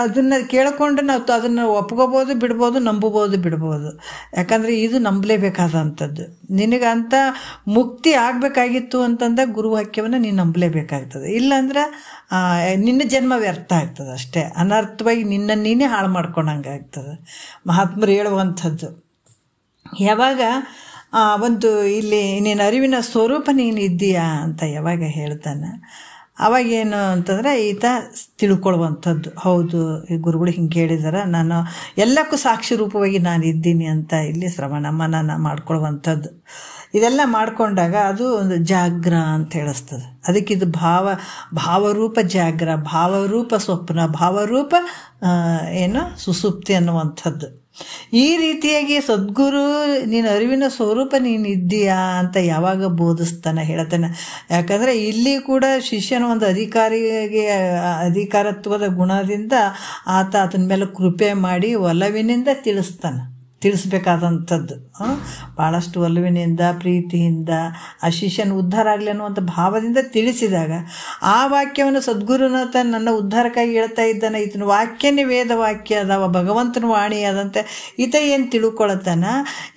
ಅದನ್ನು ಕೇಳಿಕೊಂಡು ನಾವು ಅದನ್ನು ಒಪ್ಕೋಬೋದು, ಬಿಡ್ಬೋದು, ನಂಬಬೋದು, ಬಿಡ್ಬೋದು. ಯಾಕಂದರೆ ಇದು ನಂಬಲೇಬೇಕಾದಂಥದ್ದು. ನಿನಗಂತ ಮುಕ್ತಿ ಆಗಬೇಕಾಗಿತ್ತು ಅಂತಂದಾಗ ಗುರುವಾಕ್ಯವನ್ನು ನೀನು ನಂಬಲೇಬೇಕಾಗ್ತದೆ. ಇಲ್ಲಾಂದ್ರೆ ನಿನ್ನ ಜನ್ಮ ವ್ಯರ್ಥ ಆಗ್ತದೆ ಅಷ್ಟೇ, ಅನರ್ಥವಾಗಿ ನಿನ್ನನ್ನು ನೀನೇ ಹಾಳು ಮಾಡ್ಕೊಂಡಂಗೆ ಆಗ್ತದೆ. ಮಹಾತ್ಮರು ಹೇಳುವಂಥದ್ದು ಯಾವಾಗ ಒಂದು ಇಲ್ಲಿ ನೀನು ಅರಿವಿನ ಸ್ವರೂಪ ನೀನು ಇದ್ದೀಯಾ ಅಂತ ಯಾವಾಗ ಹೇಳ್ತಾನೆ, ಅವಾಗೇನು ಅಂತಂದರೆ ಈತ ತಿಳ್ಕೊಳ್ಳುವಂಥದ್ದು. ಹೌದು, ಈ ಗುರುಗಳು ಹಿಂಗೆ ಹೇಳಿದಾರೆ, ನಾನು ಎಲ್ಲಕ್ಕೂ ಸಾಕ್ಷಿ ರೂಪವಾಗಿ ನಾನು ಇದ್ದೀನಿ ಅಂತ ಇಲ್ಲಿ ಶ್ರವಣ ಮನನ ಮಾಡ್ಕೊಳ್ಳುವಂಥದ್ದು. ಇದೆಲ್ಲ ಮಾಡಿಕೊಂಡಾಗ ಅದು ಒಂದು ಜಾಗ್ರ ಅಂತ ಹೇಳಿಸ್ತದೆ. ಅದಕ್ಕಿದು ಭಾವರೂಪ ಜಾಗ್ರ, ಭಾವರೂಪ ಸ್ವಪ್ನ, ಭಾವರೂಪ ಸುಸುಪ್ತಿ ಅನ್ನುವಂಥದ್ದು. ಈ ರೀತಿಯಾಗಿ ಸದ್ಗುರು ನೀನು ಅರಿವಿನ ಸ್ವರೂಪ ನೀನು ಇದ್ದೀಯಾ ಅಂತ ಯಾವಾಗ ಬೋಧಿಸ್ತಾನೆ ಹೇಳ್ತಾನೆ. ಯಾಕಂದರೆ ಇಲ್ಲಿ ಕೂಡ ಶಿಷ್ಯನ ಒಂದು ಅಧಿಕಾರತ್ವದ ಗುಣದಿಂದ ಆತನ ಮೇಲೆ ಕೃಪೆ ಮಾಡಿ ಒಲವಿನಿಂದ ತಿಳಿಸ್ಬೇಕಾದಂಥದ್ದು. ಭಾಳಷ್ಟು ಒಲವಿನಿಂದ ಪ್ರೀತಿಯಿಂದ ಆ ಶಿಷ್ಯನ ಉದ್ಧಾರ ಆಗಲಿ ಅನ್ನುವಂಥ ಭಾವದಿಂದ ತಿಳಿಸಿದಾಗ ಆ ವಾಕ್ಯವನ್ನು ಸದ್ಗುರುನಾಥ ನನ್ನ ಉದ್ಧಾರಕ್ಕಾಗಿ ಹೇಳ್ತಾ ಇದ್ದಾನೆ, ಈತನ ವಾಕ್ಯನೇ ವೇದ ವಾಕ್ಯ ಅದಾವ, ಭಗವಂತನ ವಾಣಿ ಆದಂತೆ ಈತ ಏನು ತಿಳ್ಕೊಳತ್ತಾನ,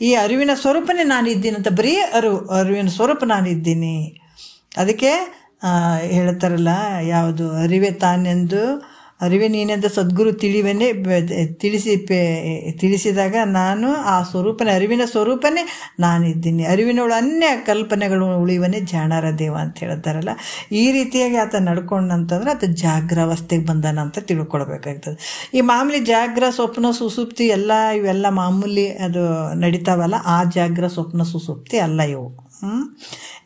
ಈ ಅರಿವಿನ ಸ್ವರೂಪನೇ ನಾನಿದ್ದೀನಿ ಅಂತ, ಬರೀ ಅರಿವಿನ ಸ್ವರೂಪ ನಾನಿದ್ದೀನಿ. ಅದಕ್ಕೆ ಹೇಳ್ತಾರಲ್ಲ, ಯಾವುದು ಅರಿವೆ ತಾನೆಂದು ಅರಿವೆ ನೀನೆಂದು ಸದ್ಗುರು ತಿಳಿಸಿದಾಗ ನಾನು ಆ ಸ್ವರೂಪನೇ, ಅರಿವಿನ ಸ್ವರೂಪನೇ ನಾನಿದ್ದೀನಿ. ಅರಿವಿನೊಳು ಅನ್ಯ ಕಲ್ಪನೆಗಳು ಉಳಿವನೇ ಜಾಣರ ದೇವ ಅಂತ ಹೇಳ್ತಾರಲ್ಲ, ಈ ರೀತಿಯಾಗಿ ಆತ ನಡ್ಕೊಂಡಂತಂದ್ರೆ ಆತ ಜಾಗ್ರಾವಸ್ಥೆಗೆ ಬಂದಾನ ಅಂತ ತಿಳ್ಕೊಳ್ಬೇಕಾಗ್ತದೆ. ಈ ಮಾಮೂಲಿ ಜಾಗ್ರ ಸ್ವಪ್ನ ಸುಸುಪ್ತಿ ಇವೆಲ್ಲ ಮಾಮೂಲಿ ಅದು ನಡೀತಾವಲ್ಲ, ಆ ಜಾಗ್ರ ಸ್ವಪ್ನ ಸುಸುಪ್ತಿ ಅಲ್ಲ ಇವು.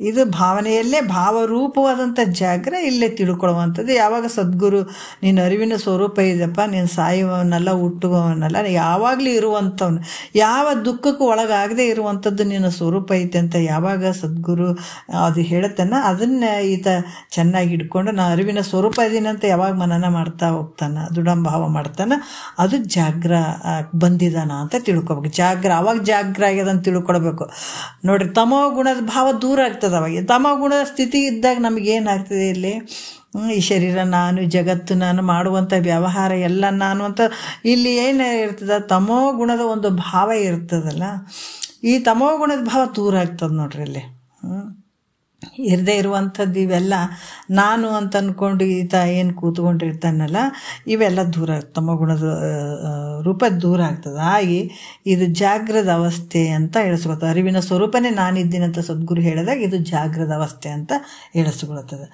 ಇದು ಭಾವನೆಯಲ್ಲೇ ಭಾವರೂಪವಾದಂಥ ಜಾಗ್ರ ಇಲ್ಲೇ ತಿಳ್ಕೊಳ್ಳುವಂಥದ್ದು. ಯಾವಾಗ ಸದ್ಗುರು ನೀನು ಅರಿವಿನ ಸ್ವರೂಪ ಇದೆಯಪ್ಪ, ನೀನು ಸಾಯುವವನಲ್ಲ, ಹುಟ್ಟುವವನಲ್ಲ, ಯಾವಾಗಲೂ ಇರುವಂಥವ್ನು, ಯಾವ ದುಃಖಕ್ಕೂ ಒಳಗಾಗದೇ ಇರುವಂಥದ್ದು ನಿನ್ನ ಸ್ವರೂಪ ಐತೆ ಅಂತ ಯಾವಾಗ ಸದ್ಗುರು ಅದು ಹೇಳ್ತಾನೆ, ಅದನ್ನು ಈತ ಚೆನ್ನಾಗಿ ಹಿಡ್ಕೊಂಡು ನಾ ಅರಿವಿನ ಸ್ವರೂಪ ಇದೀನಿ ಅಂತ ಯಾವಾಗ ಮನನ ಮಾಡ್ತಾ ಹೋಗ್ತಾನೆ, ದೃಢಂಭಾವ ಮಾಡ್ತಾನೆ, ಅದು ಜಾಗ್ರ ಬಂದಿದ್ದಾನ ಅಂತ ತಿಳ್ಕೊಬೇಕು. ಅವಾಗ ಜಾಗ್ರ ಆಗ್ಯದಂತ ತಿಳ್ಕೊಳ್ಬೇಕು. ನೋಡ್ರಿ, ತಮೋ ಗುಣದ ಭಾವ ದೂರ ಆಗ್ತದೆ. ಅವಾಗ ತಮೋ ಗುಣದ ಸ್ಥಿತಿ ಇದ್ದಾಗ ನಮಗೇನಾಗ್ತದೆ, ಇಲ್ಲಿ ಈ ಶರೀರ ನಾನು, ಜಗತ್ತು ನಾನು, ಮಾಡುವಂಥ ವ್ಯವಹಾರ ಎಲ್ಲ ನಾನು ಅಂತ ಇಲ್ಲಿ ಏನು ಇರ್ತದೆ, ತಮೋ ಗುಣದ ಒಂದು ಭಾವ ಇರ್ತದಲ್ಲ, ಈ ತಮೋ ಗುಣದ ಭಾವ ದೂರ ಆಗ್ತದೆ ನೋಡ್ರಿ. ಇಲ್ಲಿ ಇರದೇ ಇರುವಂಥದ್ದು ಇವೆಲ್ಲ ನಾನು ಅಂತ ಅಂದ್ಕೊಂಡು ಈತ ಏನು ಕೂತ್ಕೊಂಡಿರ್ತಾನಲ್ಲ, ಇವೆಲ್ಲ ದೂರ ತಮ್ಮ ಗುಣದ ರೂಪ ದೂರ ಆಗ್ತದೆ. ಹಾಗೆ ಇದು ಜಾಗ್ರದ ಅವಸ್ಥೆ ಅಂತ ಹೇಳಿಸ್ಕೊಳ್ತದೆ. ಅರಿವಿನ ಸ್ವರೂಪನೇ ನಾನಿದ್ದೀನಿ ಅಂತ ಸದ್ಗುರು ಹೇಳಿದಾಗ ಇದು ಜಾಗ್ರದ ಅವಸ್ಥೆ ಅಂತ ಹೇಳಿಸ್ಕೊಳ್ತದೆ.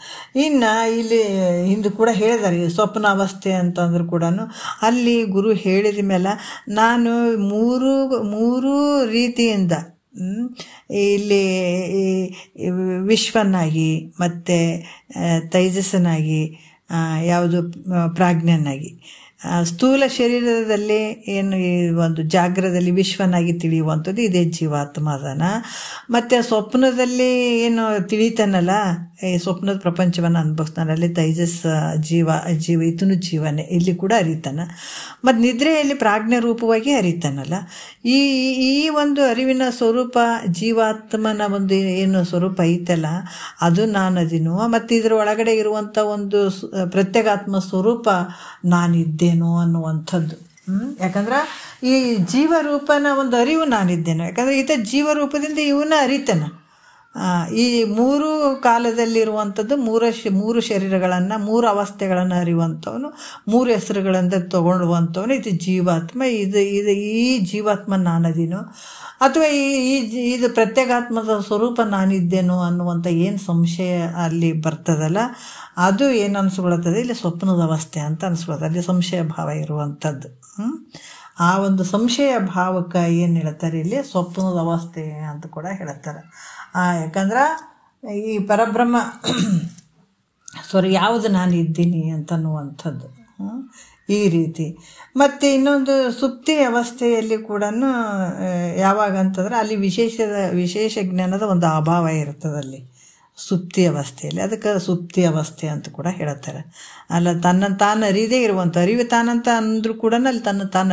ಇನ್ನು ಇಲ್ಲಿ ಹಿಂದೆ ಕೂಡ ಹೇಳಿದ್ದಾರೆ ಸ್ವಪ್ನ ಅವಸ್ಥೆ ಅಂತಂದ್ರೂ ಕೂಡ ಅಲ್ಲಿ ಗುರು ಹೇಳಿದ ಮೇಲೆ ನಾನು ಮೂರು ರೀತಿಯಿಂದ ಇಲ್ಲಿ ವಿಶ್ವನಾಗಿ ಮತ್ತು ತೈಜಸ್ಸನಾಗಿ ಯಾವುದು ಪ್ರಾಜ್ಞನಾಗಿ ಸ್ಥೂಲ ಶರೀರದಲ್ಲಿ ಏನು ಈ ಒಂದು ಜಾಗ್ರದಲ್ಲಿ ವಿಶ್ವನಾಗಿ ತಿಳಿಯುವಂಥದ್ದು ಇದೇ ಜೀವಾತ್ಮ ಅದನ. ಮತ್ತು ಸ್ವಪ್ನದಲ್ಲಿ ಏನು ತಿಳಿತಾನಲ್ಲ, ಈ ಸ್ವಪ್ನದ ಪ್ರಪಂಚವನ್ನು ಅನುಭವಿಸ್ತಾನೆ, ಅಲ್ಲಿ ತೈಜಸ್ ಜೀವ ಇದನ್ನು ಜೀವನೇ ಇಲ್ಲಿ ಕೂಡ ಅರಿತಾನೆ. ಮತ್ತು ನಿದ್ರೆಯಲ್ಲಿ ಪ್ರಾಜ್ಞೆ ರೂಪವಾಗಿ ಅರಿತಾನಲ್ಲ. ಈ ಒಂದು ಅರಿವಿನ ಸ್ವರೂಪ ಜೀವಾತ್ಮನ ಒಂದು ಏನು ಸ್ವರೂಪ ಐತಲ್ಲ, ಅದು ನಾನದಿನೋ, ಮತ್ತು ಇದರ ಒಳಗಡೆ ಇರುವಂಥ ಒಂದು ಪ್ರತ್ಯೇಗಾತ್ಮ ಸ್ವರೂಪ ನಾನಿದ್ದೇನೋ ಅನ್ನುವಂಥದ್ದು. ಯಾಕಂದ್ರೆ ಈ ಜೀವರೂಪನ ಒಂದು ಅರಿವು ನಾನಿದ್ದೇನೋ, ಯಾಕಂದರೆ ಈತ ಜೀವರೂಪದಿಂದ ಇವನ್ನ ಅರಿತಾನೆ. ಈ ಮೂರು ಕಾಲದಲ್ಲಿರುವಂಥದ್ದು ಮೂರು ಶರೀರಗಳನ್ನು, ಮೂರು ಅವಸ್ಥೆಗಳನ್ನು ಅರಿಯುವಂಥವನು, ಮೂರು ಹೆಸರುಗಳಿಂದ ತಗೊಳ್ಳುವಂಥವನು ಇದು ಜೀವಾತ್ಮ. ಈ ಜೀವಾತ್ಮ ನಾನದಿನೋ ಅಥವಾ ಇದು ಪ್ರತ್ಯೇಗಾತ್ಮದ ಸ್ವರೂಪ ನಾನಿದ್ದೇನೋ ಅನ್ನುವಂಥ ಏನು ಸಂಶಯ ಅಲ್ಲಿ ಬರ್ತದಲ್ಲ, ಅದು ಏನು ಅನಿಸ್ಕೊಳ್ತದೆ, ಇಲ್ಲಿ ಸ್ವಪ್ನದ ಅವಸ್ಥೆ ಅಂತ ಅನಿಸ್ಕೊಳ್ತದೆ, ಅಲ್ಲಿ ಸಂಶಯ ಭಾವ ಇರುವಂಥದ್ದು. ಆ ಒಂದು ಸಂಶಯ ಭಾವಕ್ಕೆ ಏನು ಹೇಳ್ತಾರೆ ಇಲ್ಲಿ ಸ್ವಪ್ನದ ಅವಸ್ಥೆ ಅಂತ ಕೂಡ ಹೇಳ್ತಾರೆ. ಯಾಕಂದ್ರೆ ಈ ಪರಬ್ರಹ್ಮ ಯಾವುದು ನಾನು ಇದ್ದೀನಿ ಅಂತನ್ನುವಂಥದ್ದು ಈ ರೀತಿ. ಮತ್ತು ಇನ್ನೊಂದು ಸುಪ್ತಿ ಅವಸ್ಥೆಯಲ್ಲಿ ಕೂಡ ಯಾವಾಗ ಅಂತಂದ್ರೆ ಅಲ್ಲಿ ವಿಶೇಷ ಜ್ಞಾನದ ಒಂದು ಅಭಾವ ಇರ್ತದಲ್ಲಿ ಸುಪ್ತಿ ಅವಸ್ಥೆಯಲ್ಲಿ, ಅದಕ್ಕೆ ಸುಪ್ತಿ ಅವಸ್ಥೆ ಅಂತ ಕೂಡ ಹೇಳ್ತಾರೆ. ಅಲ್ಲ ತನ್ನನ್ನು ತಾನು ಅರಿದೇ ಇರುವಂಥ, ಅರಿವು ತಾನಂತ ಅಂದರೂ ಕೂಡ ಅಲ್ಲಿ ತಾನು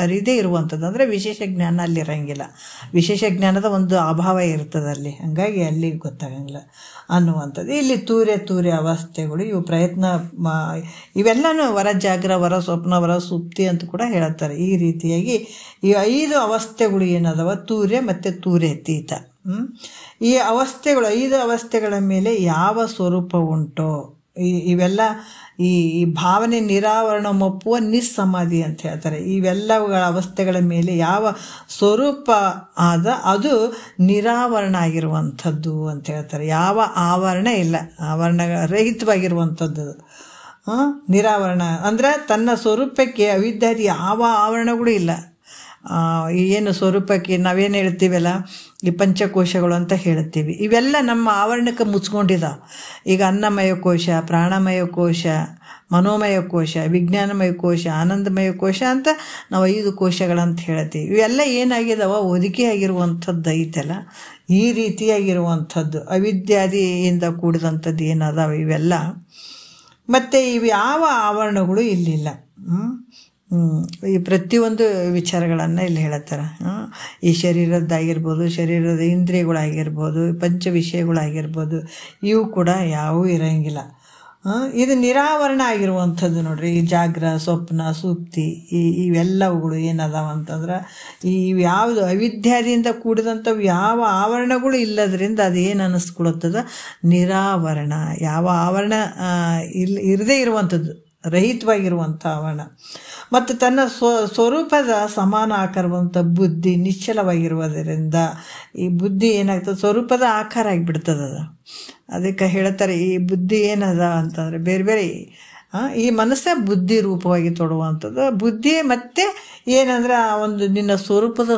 ಅರಿದೇ ಇರುವಂಥದ್ದು, ಅಂದರೆ ವಿಶೇಷ ಜ್ಞಾನ ಅಲ್ಲಿ ಇರೋಂಗಿಲ್ಲ, ವಿಶೇಷ ಜ್ಞಾನದ ಒಂದು ಅಭಾವ ಇರ್ತದಲ್ಲಿ, ಹಾಗಾಗಿ ಅಲ್ಲಿ ಗೊತ್ತಾಗಂಗಿಲ್ಲ ಅನ್ನುವಂಥದ್ದು. ಇಲ್ಲಿ ತೂರೆ ಅವಸ್ಥೆಗಳು, ಇವು ಪ್ರಯತ್ನ ಇವೆಲ್ಲನೂ ವರ ಜಾಗ್ರ, ವರ ಸ್ವಪ್ನ, ವರ ಸುಪ್ತಿ ಅಂತ ಕೂಡ ಹೇಳ್ತಾರೆ. ಈ ರೀತಿಯಾಗಿ ಈ 5 ಅವಸ್ಥೆಗಳು ಏನದವ, ತೂರೆ ಮತ್ತು ತೂರೆತೀತ. ಈ ಅವಸ್ಥೆಗಳು 5 ಅವಸ್ಥೆಗಳ ಮೇಲೆ ಯಾವ ಸ್ವರೂಪ ಉಂಟೋ ಇವೆಲ್ಲ ಈ ಭಾವನೆ ನಿರಾವರಣ ಒಪ್ಪುವ ನಿಸ್ಸಮಾಧಿ ಅಂತ ಹೇಳ್ತಾರೆ. ಇವೆಲ್ಲವುಗಳ ಅವಸ್ಥೆಗಳ ಮೇಲೆ ಯಾವ ಸ್ವರೂಪ ಆದ ಅದು ನಿರಾವರಣ ಆಗಿರುವಂಥದ್ದು ಅಂತ ಹೇಳ್ತಾರೆ. ಯಾವ ಆವರಣ ಇಲ್ಲ, ಆವರಣ ರಹಿತವಾಗಿರುವಂಥದ್ದು. ನಿರಾವರಣ ಅಂದರೆ ತನ್ನ ಸ್ವರೂಪಕ್ಕೆ ಅವಿದ್ಯಾದಿ ಯಾವ ಆವರಣಗಳು ಇಲ್ಲ. ಏನು ಸ್ವರೂಪಕ್ಕೆ ನಾವೇನು ಹೇಳ್ತೀವಲ್ಲ, ಈ ಪಂಚಕೋಶಗಳು ಅಂತ ಹೇಳ್ತೀವಿ, ಇವೆಲ್ಲ ನಮ್ಮ ಆವರಣಕ್ಕೆ ಮುಚ್ಕೊಂಡಿದ್ದಾವೆ. ಈಗ ಅನ್ನಮಯ ಕೋಶ, ಪ್ರಾಣಮಯ ಕೋಶ, ಮನೋಮಯ ಕೋಶ, ವಿಜ್ಞಾನಮಯ ಕೋಶ, ಆನಂದಮಯ ಕೋಶ ಅಂತ ನಾವು 5 ಕೋಶಗಳಂತ ಹೇಳ್ತೀವಿ. ಇವೆಲ್ಲ ಏನಾಗಿದಾವ, ಒದಕೆ ಆಗಿರುವಂಥದ್ದು ಐತಲ್ಲ, ಈ ರೀತಿಯಾಗಿರುವಂಥದ್ದು ಅವಿದ್ಯಾದಿಯಿಂದ ಕೂಡಿದಂಥದ್ದು ಏನದಾವ ಇವೆಲ್ಲ. ಮತ್ತು ಇವು ಯಾವ ಆವರಣಗಳು ಇಲ್ಲಿಲ್ಲ. ಈ ಪ್ರತಿಯೊಂದು ವಿಚಾರಗಳನ್ನು ಇಲ್ಲಿ ಹೇಳ್ತಾರೆ. ಈ ಶರೀರದ್ದಾಗಿರ್ಬೋದು, ಶರೀರದ ಇಂದ್ರಿಯಗಳಾಗಿರ್ಬೋದು, ಪಂಚ ವಿಷಯಗಳಾಗಿರ್ಬೋದು, ಇವು ಕೂಡ ಯಾವುವು ಇರೋಂಗಿಲ್ಲ. ಇದು ನಿರಾವರಣ ಆಗಿರುವಂಥದ್ದು ನೋಡ್ರಿ. ಈ ಜಾಗ್ರ, ಸ್ವಪ್ನ, ಸುಪ್ತಿ ಇವೆಲ್ಲವುಗಳು ಏನದಾವ ಅಂತಂದ್ರೆ ಯಾವುದು ಅವಿದ್ಯಾದಿಂದ ಕೂಡಿದಂಥವು ಯಾವ ಆವರಣಗಳು ಇಲ್ಲದ್ರಿಂದ ಅದು ಏನು ಅನ್ನಿಸ್ಕೊಳುತ್ತದ, ನಿರಾವರಣ. ಯಾವ ಆವರಣ ಇರದೇ ಇರುವಂಥದ್ದು, ರಹಿತವಾಗಿರುವಂಥ ಆವರಣ. ಮತ್ತು ತನ್ನ ಸ್ವರೂಪದ ಸಮಾನ ಆಕಾರವಂಥ ಬುದ್ಧಿ ನಿಶ್ಚಲವಾಗಿರುವುದರಿಂದ ಈ ಬುದ್ಧಿ ಏನಾಗ್ತದೆ, ಸ್ವರೂಪದ ಆಕಾರ ಆಗಿಬಿಡ್ತದೆ. ಅದಕ್ಕೆ ಹೇಳ್ತಾರೆ ಈ ಬುದ್ಧಿ ಏನದ ಅಂತಂದರೆ ಬೇರೆ ಬೇರೆ ಈ ಮನಸ್ಸೇ ಬುದ್ಧಿ ರೂಪವಾಗಿ ತೊಡುವಂಥದ್ದು. ಬುದ್ಧಿ ಮತ್ತು ಏನಂದ್ರೆ ಆ ಒಂದು ನಿನ್ನ ಸ್ವರೂಪದ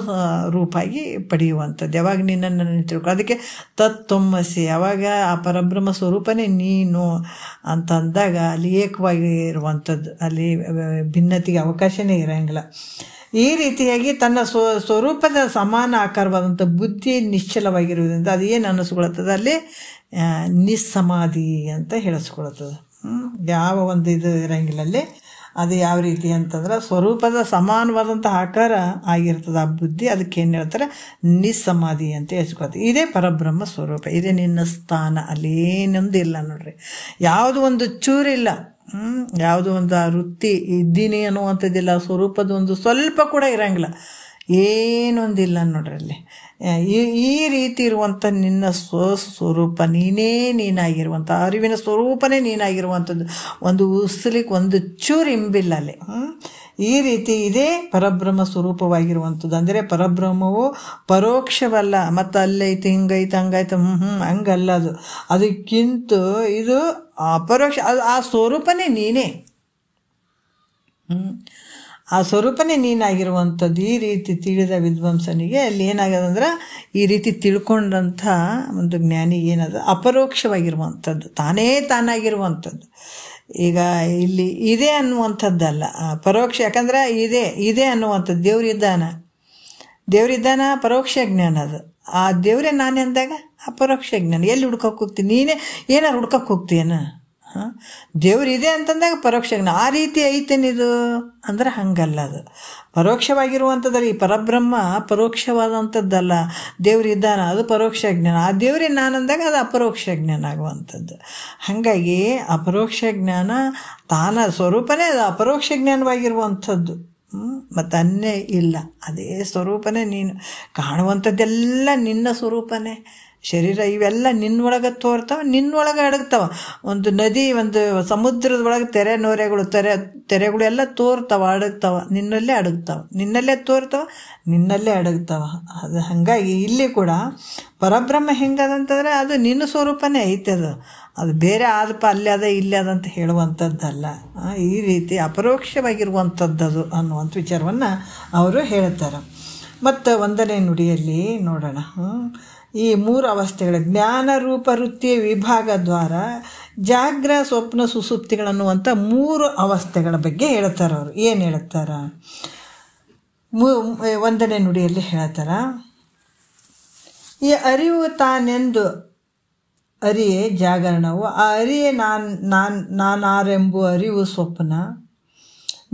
ರೂಪಾಗಿ ಪಡೆಯುವಂಥದ್ದು. ಯಾವಾಗ ನಿನ್ನನ್ನು ತಿಳ್ಕೊ, ಅದಕ್ಕೆ ತತ್ವಮಸಿ, ಯಾವಾಗ ಆ ಪರಬ್ರಹ್ಮ ಸ್ವರೂಪನೇ ನೀನು ಅಂತಂದಾಗ ಅಲ್ಲಿ ಏಕವಾಗಿ ಇರುವಂಥದ್ದು, ಅಲ್ಲಿ ಭಿನ್ನತೆಗೆ ಅವಕಾಶನೇ ಇರೋಂಗಿಲ್ಲ. ಈ ರೀತಿಯಾಗಿ ತನ್ನ ಸ್ವರೂಪದ ಸಮಾನ ಆಕಾರವಾದಂಥ ಬುದ್ಧಿ ನಿಶ್ಚಲವಾಗಿರುವುದರಿಂದ ಅದು ಏನು ಅನ್ನಿಸ್ಕೊಳ್ತದೆ, ಅಲ್ಲಿ ನಿಸ್ಸಮಾಧಿ ಅಂತ ಹೇಳಿಸ್ಕೊಳ್ತದೆ. ಯಾವ ಒಂದು ಇದು ಇರೋಂಗಿಲ್ಲ ಅಲ್ಲಿ. ಅದು ಯಾವ ರೀತಿ ಅಂತಂದ್ರೆ ಸ್ವರೂಪದ ಸಮಾನವಾದಂಥ ಆಕಾರ ಆಗಿರ್ತದೆ ಆ ಬುದ್ಧಿ. ಅದಕ್ಕೆ ಏನು ಹೇಳ್ತಾರೆ, ನಿಸ್ಸಮಾಧಿ ಅಂತ ಹೇಳ್ಕೊಳ್ತೀವಿ. ಇದೇ ಪರಬ್ರಹ್ಮ ಸ್ವರೂಪ, ಇದೇ ನಿನ್ನ ಸ್ಥಾನ. ಅಲ್ಲಿ ಏನೊಂದು ಇಲ್ಲ ನೋಡ್ರಿ, ಯಾವುದು ಒಂದು ಚೂರಿಲ್ಲ, ಯಾವುದು ಒಂದು ಆ ವೃತ್ತಿ ಇದ್ದೀನಿ ಅನ್ನುವಂಥದ್ದಿಲ್ಲ. ಸ್ವರೂಪದ ಒಂದು ಸ್ವಲ್ಪ ಕೂಡ ಇರೋಂಗಿಲ್ಲ, ಏನೊಂದಿಲ್ಲ ನೋಡ್ರಿ ಅಲ್ಲಿ. ಈ ರೀತಿ ಇರುವಂಥ ನಿನ್ನ ಸ್ವರೂಪ ನೀನಾಗಿರುವಂಥ ಅರಿವಿನ ಸ್ವರೂಪನೇ ನೀನಾಗಿರುವಂಥದ್ದು, ಒಂದು ಉಸಲಿಕ್ಕೆ ಒಂದು ಚೂರು ಇಂಬಿಲ್ಲ ಅಲ್ಲಿ. ಈ ರೀತಿ ಇದೇ ಪರಬ್ರಹ್ಮ ಸ್ವರೂಪವಾಗಿರುವಂಥದ್ದು. ಅಂದರೆ ಪರಬ್ರಹ್ಮವು ಪರೋಕ್ಷವಲ್ಲ, ಮತ್ತು ಅಲ್ಲೈತೆ ಹಿಂಗೈತೆ ಹಂಗಾಯ್ತು ಹಂಗಲ್ಲ. ಅದಕ್ಕಿಂತ ಇದು ಅಪರೋಕ್ಷ. ಆ ಸ್ವರೂಪನೇ ನೀನೇ, ಆ ಸ್ವರೂಪನೇ ನೀನಾಗಿರುವಂಥದ್ದು. ಈ ರೀತಿ ತಿಳಿದ ವಿದ್ವಾಂಸನಿಗೆ ಅಲ್ಲಿ ಏನಾಗದಂದ್ರೆ, ಈ ರೀತಿ ತಿಳ್ಕೊಂಡಂಥ ಒಂದು ಜ್ಞಾನಿಗೆ ಏನದ, ಅಪರೋಕ್ಷವಾಗಿರುವಂಥದ್ದು, ತಾನಾಗಿರುವಂಥದ್ದು. ಈಗ ಇಲ್ಲಿ ಇದೆ ಅನ್ನುವಂಥದ್ದಲ್ಲ, ಪರೋಕ್ಷ. ಯಾಕಂದ್ರೆ ಇದೆ ಅನ್ನುವಂಥದ್ದು ದೇವರಿದ್ದಾನ ಪರೋಕ್ಷ ಜ್ಞಾನ. ಅದು ಆ ದೇವರೇ ನಾನೇ ಅಂದಾಗ ಅಪರೋಕ್ಷ ಜ್ಞಾನ. ಎಲ್ಲಿ ಹುಡ್ಕೋಕೆ ಹೋಗ್ತೀನಿ, ನೀನೇ ಏನಾರು ಹುಡ್ಕೋಕೆ ಹೋಗ್ತೀಯನ? ದೇವರಿದೆ ಅಂತಂದಾಗ ಪರೋಕ್ಷ ಜ್ಞಾನ. ಆ ರೀತಿ ಐತೇನಿದು ಅಂದ್ರೆ ಹಂಗಲ್ಲ, ಅದು ಪರೋಕ್ಷವಾಗಿರುವಂಥದ್ದಲ್ಲ. ಈ ಪರಬ್ರಹ್ಮ ಪರೋಕ್ಷವಾದಂಥದ್ದಲ್ಲ, ದೇವರಿದ್ದಾನ ಅದು ಪರೋಕ್ಷ ಜ್ಞಾನ. ಆ ದೇವರೇ ನಾನಂದಾಗ ಅದು ಅಪರೋಕ್ಷ ಜ್ಞಾನ ಆಗುವಂಥದ್ದು. ಹಾಗಾಗಿ ಅಪರೋಕ್ಷ ಜ್ಞಾನ ತಾನ ಸ್ವರೂಪನೇ ಅದು ಅಪರೋಕ್ಷ ಜ್ಞಾನವಾಗಿರುವಂಥದ್ದು. ಮತ್ತು ಅನ್ನೇ ಇಲ್ಲ, ಅದೇ ಸ್ವರೂಪನೇ ನೀನು ಕಾಣುವಂಥದ್ದೆಲ್ಲ ನಿನ್ನ ಸ್ವರೂಪನೇ. ಶರೀರ ಇವೆಲ್ಲ ನಿನ್ನೊಳಗೆ ತೋರ್ತಾವ, ನಿನ್ನೊಳಗೆ ಅಡಗ್ತಾವ. ಒಂದು ನದಿ, ಒಂದು ಸಮುದ್ರದೊಳಗೆ ತೆರೆಗಳು ಎಲ್ಲ ತೋರ್ತಾವ, ಅಡಗ್ತಾವ, ನಿನ್ನಲ್ಲೇ ಅಡಗ್ತಾವ, ನಿನ್ನಲ್ಲೇ ತೋರ್ತಾವ, ನಿನ್ನಲ್ಲೇ ಅಡಗ್ತಾವ. ಅದು ಹಾಗಾಗಿ ಇಲ್ಲಿ ಕೂಡ ಪರಬ್ರಹ್ಮ ಹೆಂಗದಂತಂದರೆ ಅದು ನಿನ್ನ ಸ್ವರೂಪನೇ ಐತೆ. ಅದು ಬೇರೆ ಆದಪ್ಪ ಅಲ್ಲಿ ಅದ ಇಲ್ಲಿ ಅದಂತ ಹೇಳುವಂಥದ್ದಲ್ಲ. ಈ ರೀತಿ ಅಪರೋಕ್ಷವಾಗಿರುವಂಥದ್ದದು ಅನ್ನುವಂಥ ವಿಚಾರವನ್ನು ಅವರು ಹೇಳ್ತಾರೆ. ಮತ್ತು 1ನೇ ನುಡಿಯಲ್ಲಿ ನೋಡೋಣ. ಈ 3 ಅವಸ್ಥೆಗಳ ಜ್ಞಾನ ರೂಪ ವೃತ್ತಿಯ ವಿಭಾಗ ದ್ವಾರ ಜಾಗ್ರ ಸ್ವಪ್ನ ಸುಸುಪ್ತಿಗಳನ್ನುವಂಥ 3 ಅವಸ್ಥೆಗಳ ಬಗ್ಗೆ ಹೇಳ್ತಾರೆ ಅವರು. ಏನು ಹೇಳ್ತಾರೆ? 1ನೇ ನುಡಿಯಲ್ಲಿ ಹೇಳ್ತಾರೆ, ಈ ಅರಿವು ತಾನೆಂದು ಅರಿಯೇ ಜಾಗರಣವು, ಆ ಅರಿಯೇ ನಾನಾರೆಂಬು ಅರಿವು ಸ್ವಪ್ನ,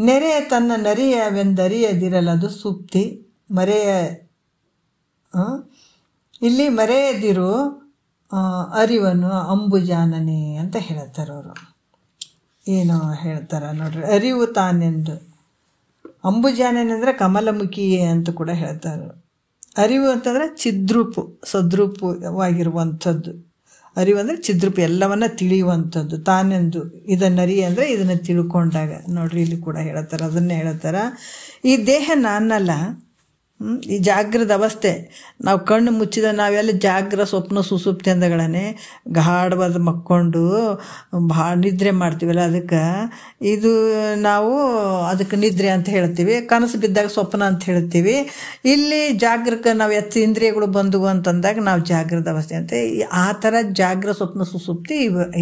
ನೆರೆಯ ತನ್ನ ನರಿಯವೆಂದರಿಯದಿರಲದು ಸುಪ್ತಿ, ಇಲ್ಲಿ ಮರೆಯದಿರು ಅರಿವನ್ನು ಅಂಬುಜಾನನೆ ಅಂತ ಹೇಳ್ತಾರೆ ಅವರು. ಏನು ಹೇಳ್ತಾರೆ ನೋಡ್ರಿ, ಅರಿವು ತಾನೆಂದು. ಅಂಬುಜಾನನೆ ಅಂದರೆ ಕಮಲಮುಖಿ ಅಂತ ಕೂಡ ಹೇಳ್ತಾರೆ. ಅರಿವು ಅಂತಂದರೆ ಚಿದ್ರೂಪು, ಸದ್ರೂಪವಾಗಿರುವಂಥದ್ದು. ಅರಿವು ಅಂದರೆ ಚಿದ್ರೂಪ, ಎಲ್ಲವನ್ನ ತಿಳಿಯುವಂಥದ್ದು. ತಾನೆಂದು ಇದನ್ನರಿ ಅಂದರೆ ಇದನ್ನು ತಿಳ್ಕೊಂಡಾಗ ನೋಡ್ರಿ, ಇಲ್ಲಿ ಕೂಡ ಹೇಳ್ತಾರೆ, ಅದನ್ನೇ ಹೇಳ್ತಾರೆ. ಈ ದೇಹ ನಾನಲ್ಲ, ಈ ಜಾಗೃತ ಅವಸ್ಥೆ, ನಾವು ಕಣ್ಣು ಮುಚ್ಚಿದ ನಾವೆಲ್ಲ ಜಾಗ್ರ ಸ್ವಪ್ನ ಸುಸುಪ್ತಿ ಅಂದಗಳನ್ನೇ ಗಾಢವಾದ ಮಕ್ಕೊಂಡು ಭಾಳ ನಿದ್ರೆ ಮಾಡ್ತೀವಲ್ಲ, ಅದಕ್ಕೆ ಇದು ನಾವು ಅದಕ್ಕೆ ನಿದ್ರೆ ಅಂತ ಹೇಳ್ತೀವಿ. ಕನಸು ಬಿದ್ದಾಗ ಸ್ವಪ್ನ ಅಂತ ಹೇಳ್ತೀವಿ. ಇಲ್ಲಿ ಜಾಗೃತ ನಾವು ಇಂದ್ರಿಯಗಳು ಬಂದವು ಅಂತಂದಾಗ ನಾವು ಜಾಗೃತ ಅವಸ್ಥೆ ಅಂತ. ಆ ಥರ ಜಾಗ್ರ ಸ್ವಪ್ನ ಸುಸುಪ್ತಿ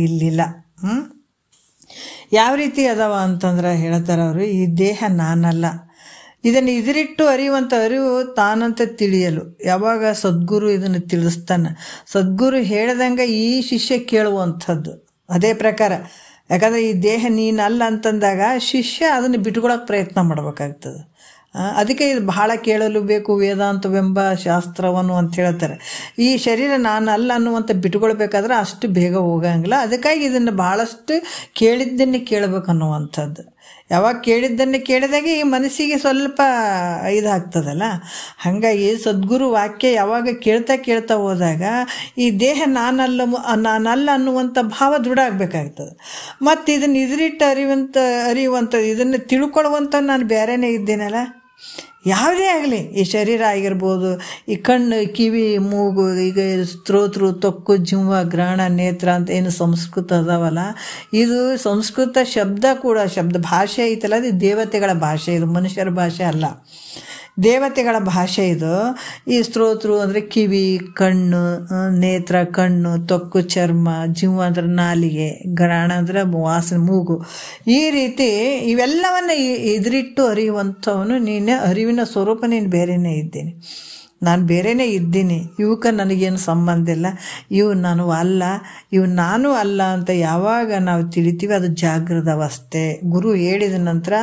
ಇಲ್ಲಿಲ್ಲ. ಯಾವ ರೀತಿ ಅದಾವ ಅಂತಂದ್ರೆ ಹೇಳ್ತಾರೆ ಅವರು, ಈ ದೇಹ ನಾನಲ್ಲ, ಇದನ್ನು ಇದರಿಟ್ಟು ಅರಿಯುವಂಥ ಅರಿವು ತಾನಂತ ತಿಳಿಯಲು ಯಾವಾಗ ಸದ್ಗುರು ಇದನ್ನು ತಿಳಿಸ್ತಾನೆ. ಸದ್ಗುರು ಹೇಳ್ದಂಗೆ ಈ ಶಿಷ್ಯ ಕೇಳುವಂಥದ್ದು ಅದೇ ಪ್ರಕಾರ. ಯಾಕಂದರೆ ಈ ದೇಹ ನೀನಲ್ಲ ಅಂತಂದಾಗ ಶಿಷ್ಯ ಅದನ್ನು ಬಿಟ್ಕೊಳಕ್ಕೆ ಪ್ರಯತ್ನ ಮಾಡ್ಬೇಕಾಗ್ತದೆ. ಅದಕ್ಕೆ ಇದು ಬಹಳ ಕೇಳಲು ಬೇಕು ವೇದಾಂತವೆಂಬ ಶಾಸ್ತ್ರವನ್ನು ಅಂತ ಹೇಳ್ತಾರೆ. ಈ ಶರೀರ ನಾನಲ್ಲ ಅನ್ನುವಂಥ ಬಿಟ್ಕೊಳ್ಬೇಕಾದ್ರೆ ಅಷ್ಟು ಬೇಗ ಹೋಗಂಗಿಲ್ಲ. ಅದಕ್ಕಾಗಿ ಇದನ್ನು ಭಾಳಷ್ಟು ಕೇಳಿದ್ದನ್ನೇ ಕೇಳಬೇಕು ಅನ್ನುವಂಥದ್ದು. ಯಾವಾಗ ಕೇಳಿದ್ದನ್ನೇ ಕೇಳಿದಾಗೆ ಈ ಮನಸ್ಸಿಗೆ ಸ್ವಲ್ಪ ಇದಾಗ್ತದಲ್ಲ. ಹಾಗಾಗಿ ಸದ್ಗುರು ವಾಕ್ಯ ಯಾವಾಗ ಕೇಳ್ತಾ ಹೋದಾಗ ಈ ದೇಹ ನಾನಲ್ಲ ಅನ್ನುವಂಥ ಭಾವ ದೃಢ ಆಗಬೇಕಾಗ್ತದೆ. ಮತ್ತು ಇದನ್ನು ಇದರಿಟ್ಟು ಅರಿಯುವಂಥದ್ದು, ಇದನ್ನು ತಿಳ್ಕೊಳ್ಳುವಂಥ ನಾನು ಬೇರೆನೇ ಇದ್ದೇನಲ್ಲ. ಯಾವುದೇ ಆಗಲಿ, ಈ ಶರೀರ ಆಗಿರ್ಬೋದು, ಈ ಕಣ್ಣು, ಕಿವಿ, ಮೂಗು, ಈಗ ಸ್ತೋತ್ರ, ತೊಕ್ಕು, ಜಿಂವ, ಗ್ರಹಣ, ನೇತ್ರ ಅಂತ ಏನು ಸಂಸ್ಕೃತ ಅದಾವಲ್ಲ, ಇದು ಸಂಸ್ಕೃತ ಶಬ್ದ ಭಾಷೆ ಐತಲ್ಲ, ಅದು ದೇವತೆಗಳ ಭಾಷೆ, ಇದು ಮನುಷ್ಯರ ಭಾಷೆ ಅಲ್ಲ, ದೇವತೆಗಳ ಭಾಷೆ ಇದು. ಈ ಸ್ತೋತ್ರ ಅಂದರೆ ಕಿವಿ, ಕಣ್ಣು, ನೇತ್ರ ಕಣ್ಣು, ತೊಕ್ಕು ಚರ್ಮ, ಜಿಂವ ಅಂದ್ರೆ ನಾಲಿಗೆ, ಗ್ರಹಣ ಅಂದರೆ ವಾಸನೆ ಮೂಗು. ಈ ರೀತಿ ಇವೆಲ್ಲವನ್ನು ಇದರಿಟ್ಟು ಅರಿಯುವಂಥವನು ನೀನು. ಅರಿವಿನ ಸ್ವರೂಪ ನೀನು ಬೇರೆಯೇ ಇದ್ದೀನಿ, ನಾನು ಬೇರೆಯೇ ಇದ್ದೀನಿ, ಇವಕ್ಕೆ ನನಗೇನು ಸಂಬಂಧ ಇಲ್ಲ, ಇವು ನಾನು ಅಲ್ಲ ಅಂತ ಯಾವಾಗ ನಾವು ತಿಳಿತೀವಿ ಅದು ಜಾಗೃತ ಅವಸ್ಥೆ. ಗುರು ಹೇಳಿದ ನಂತರ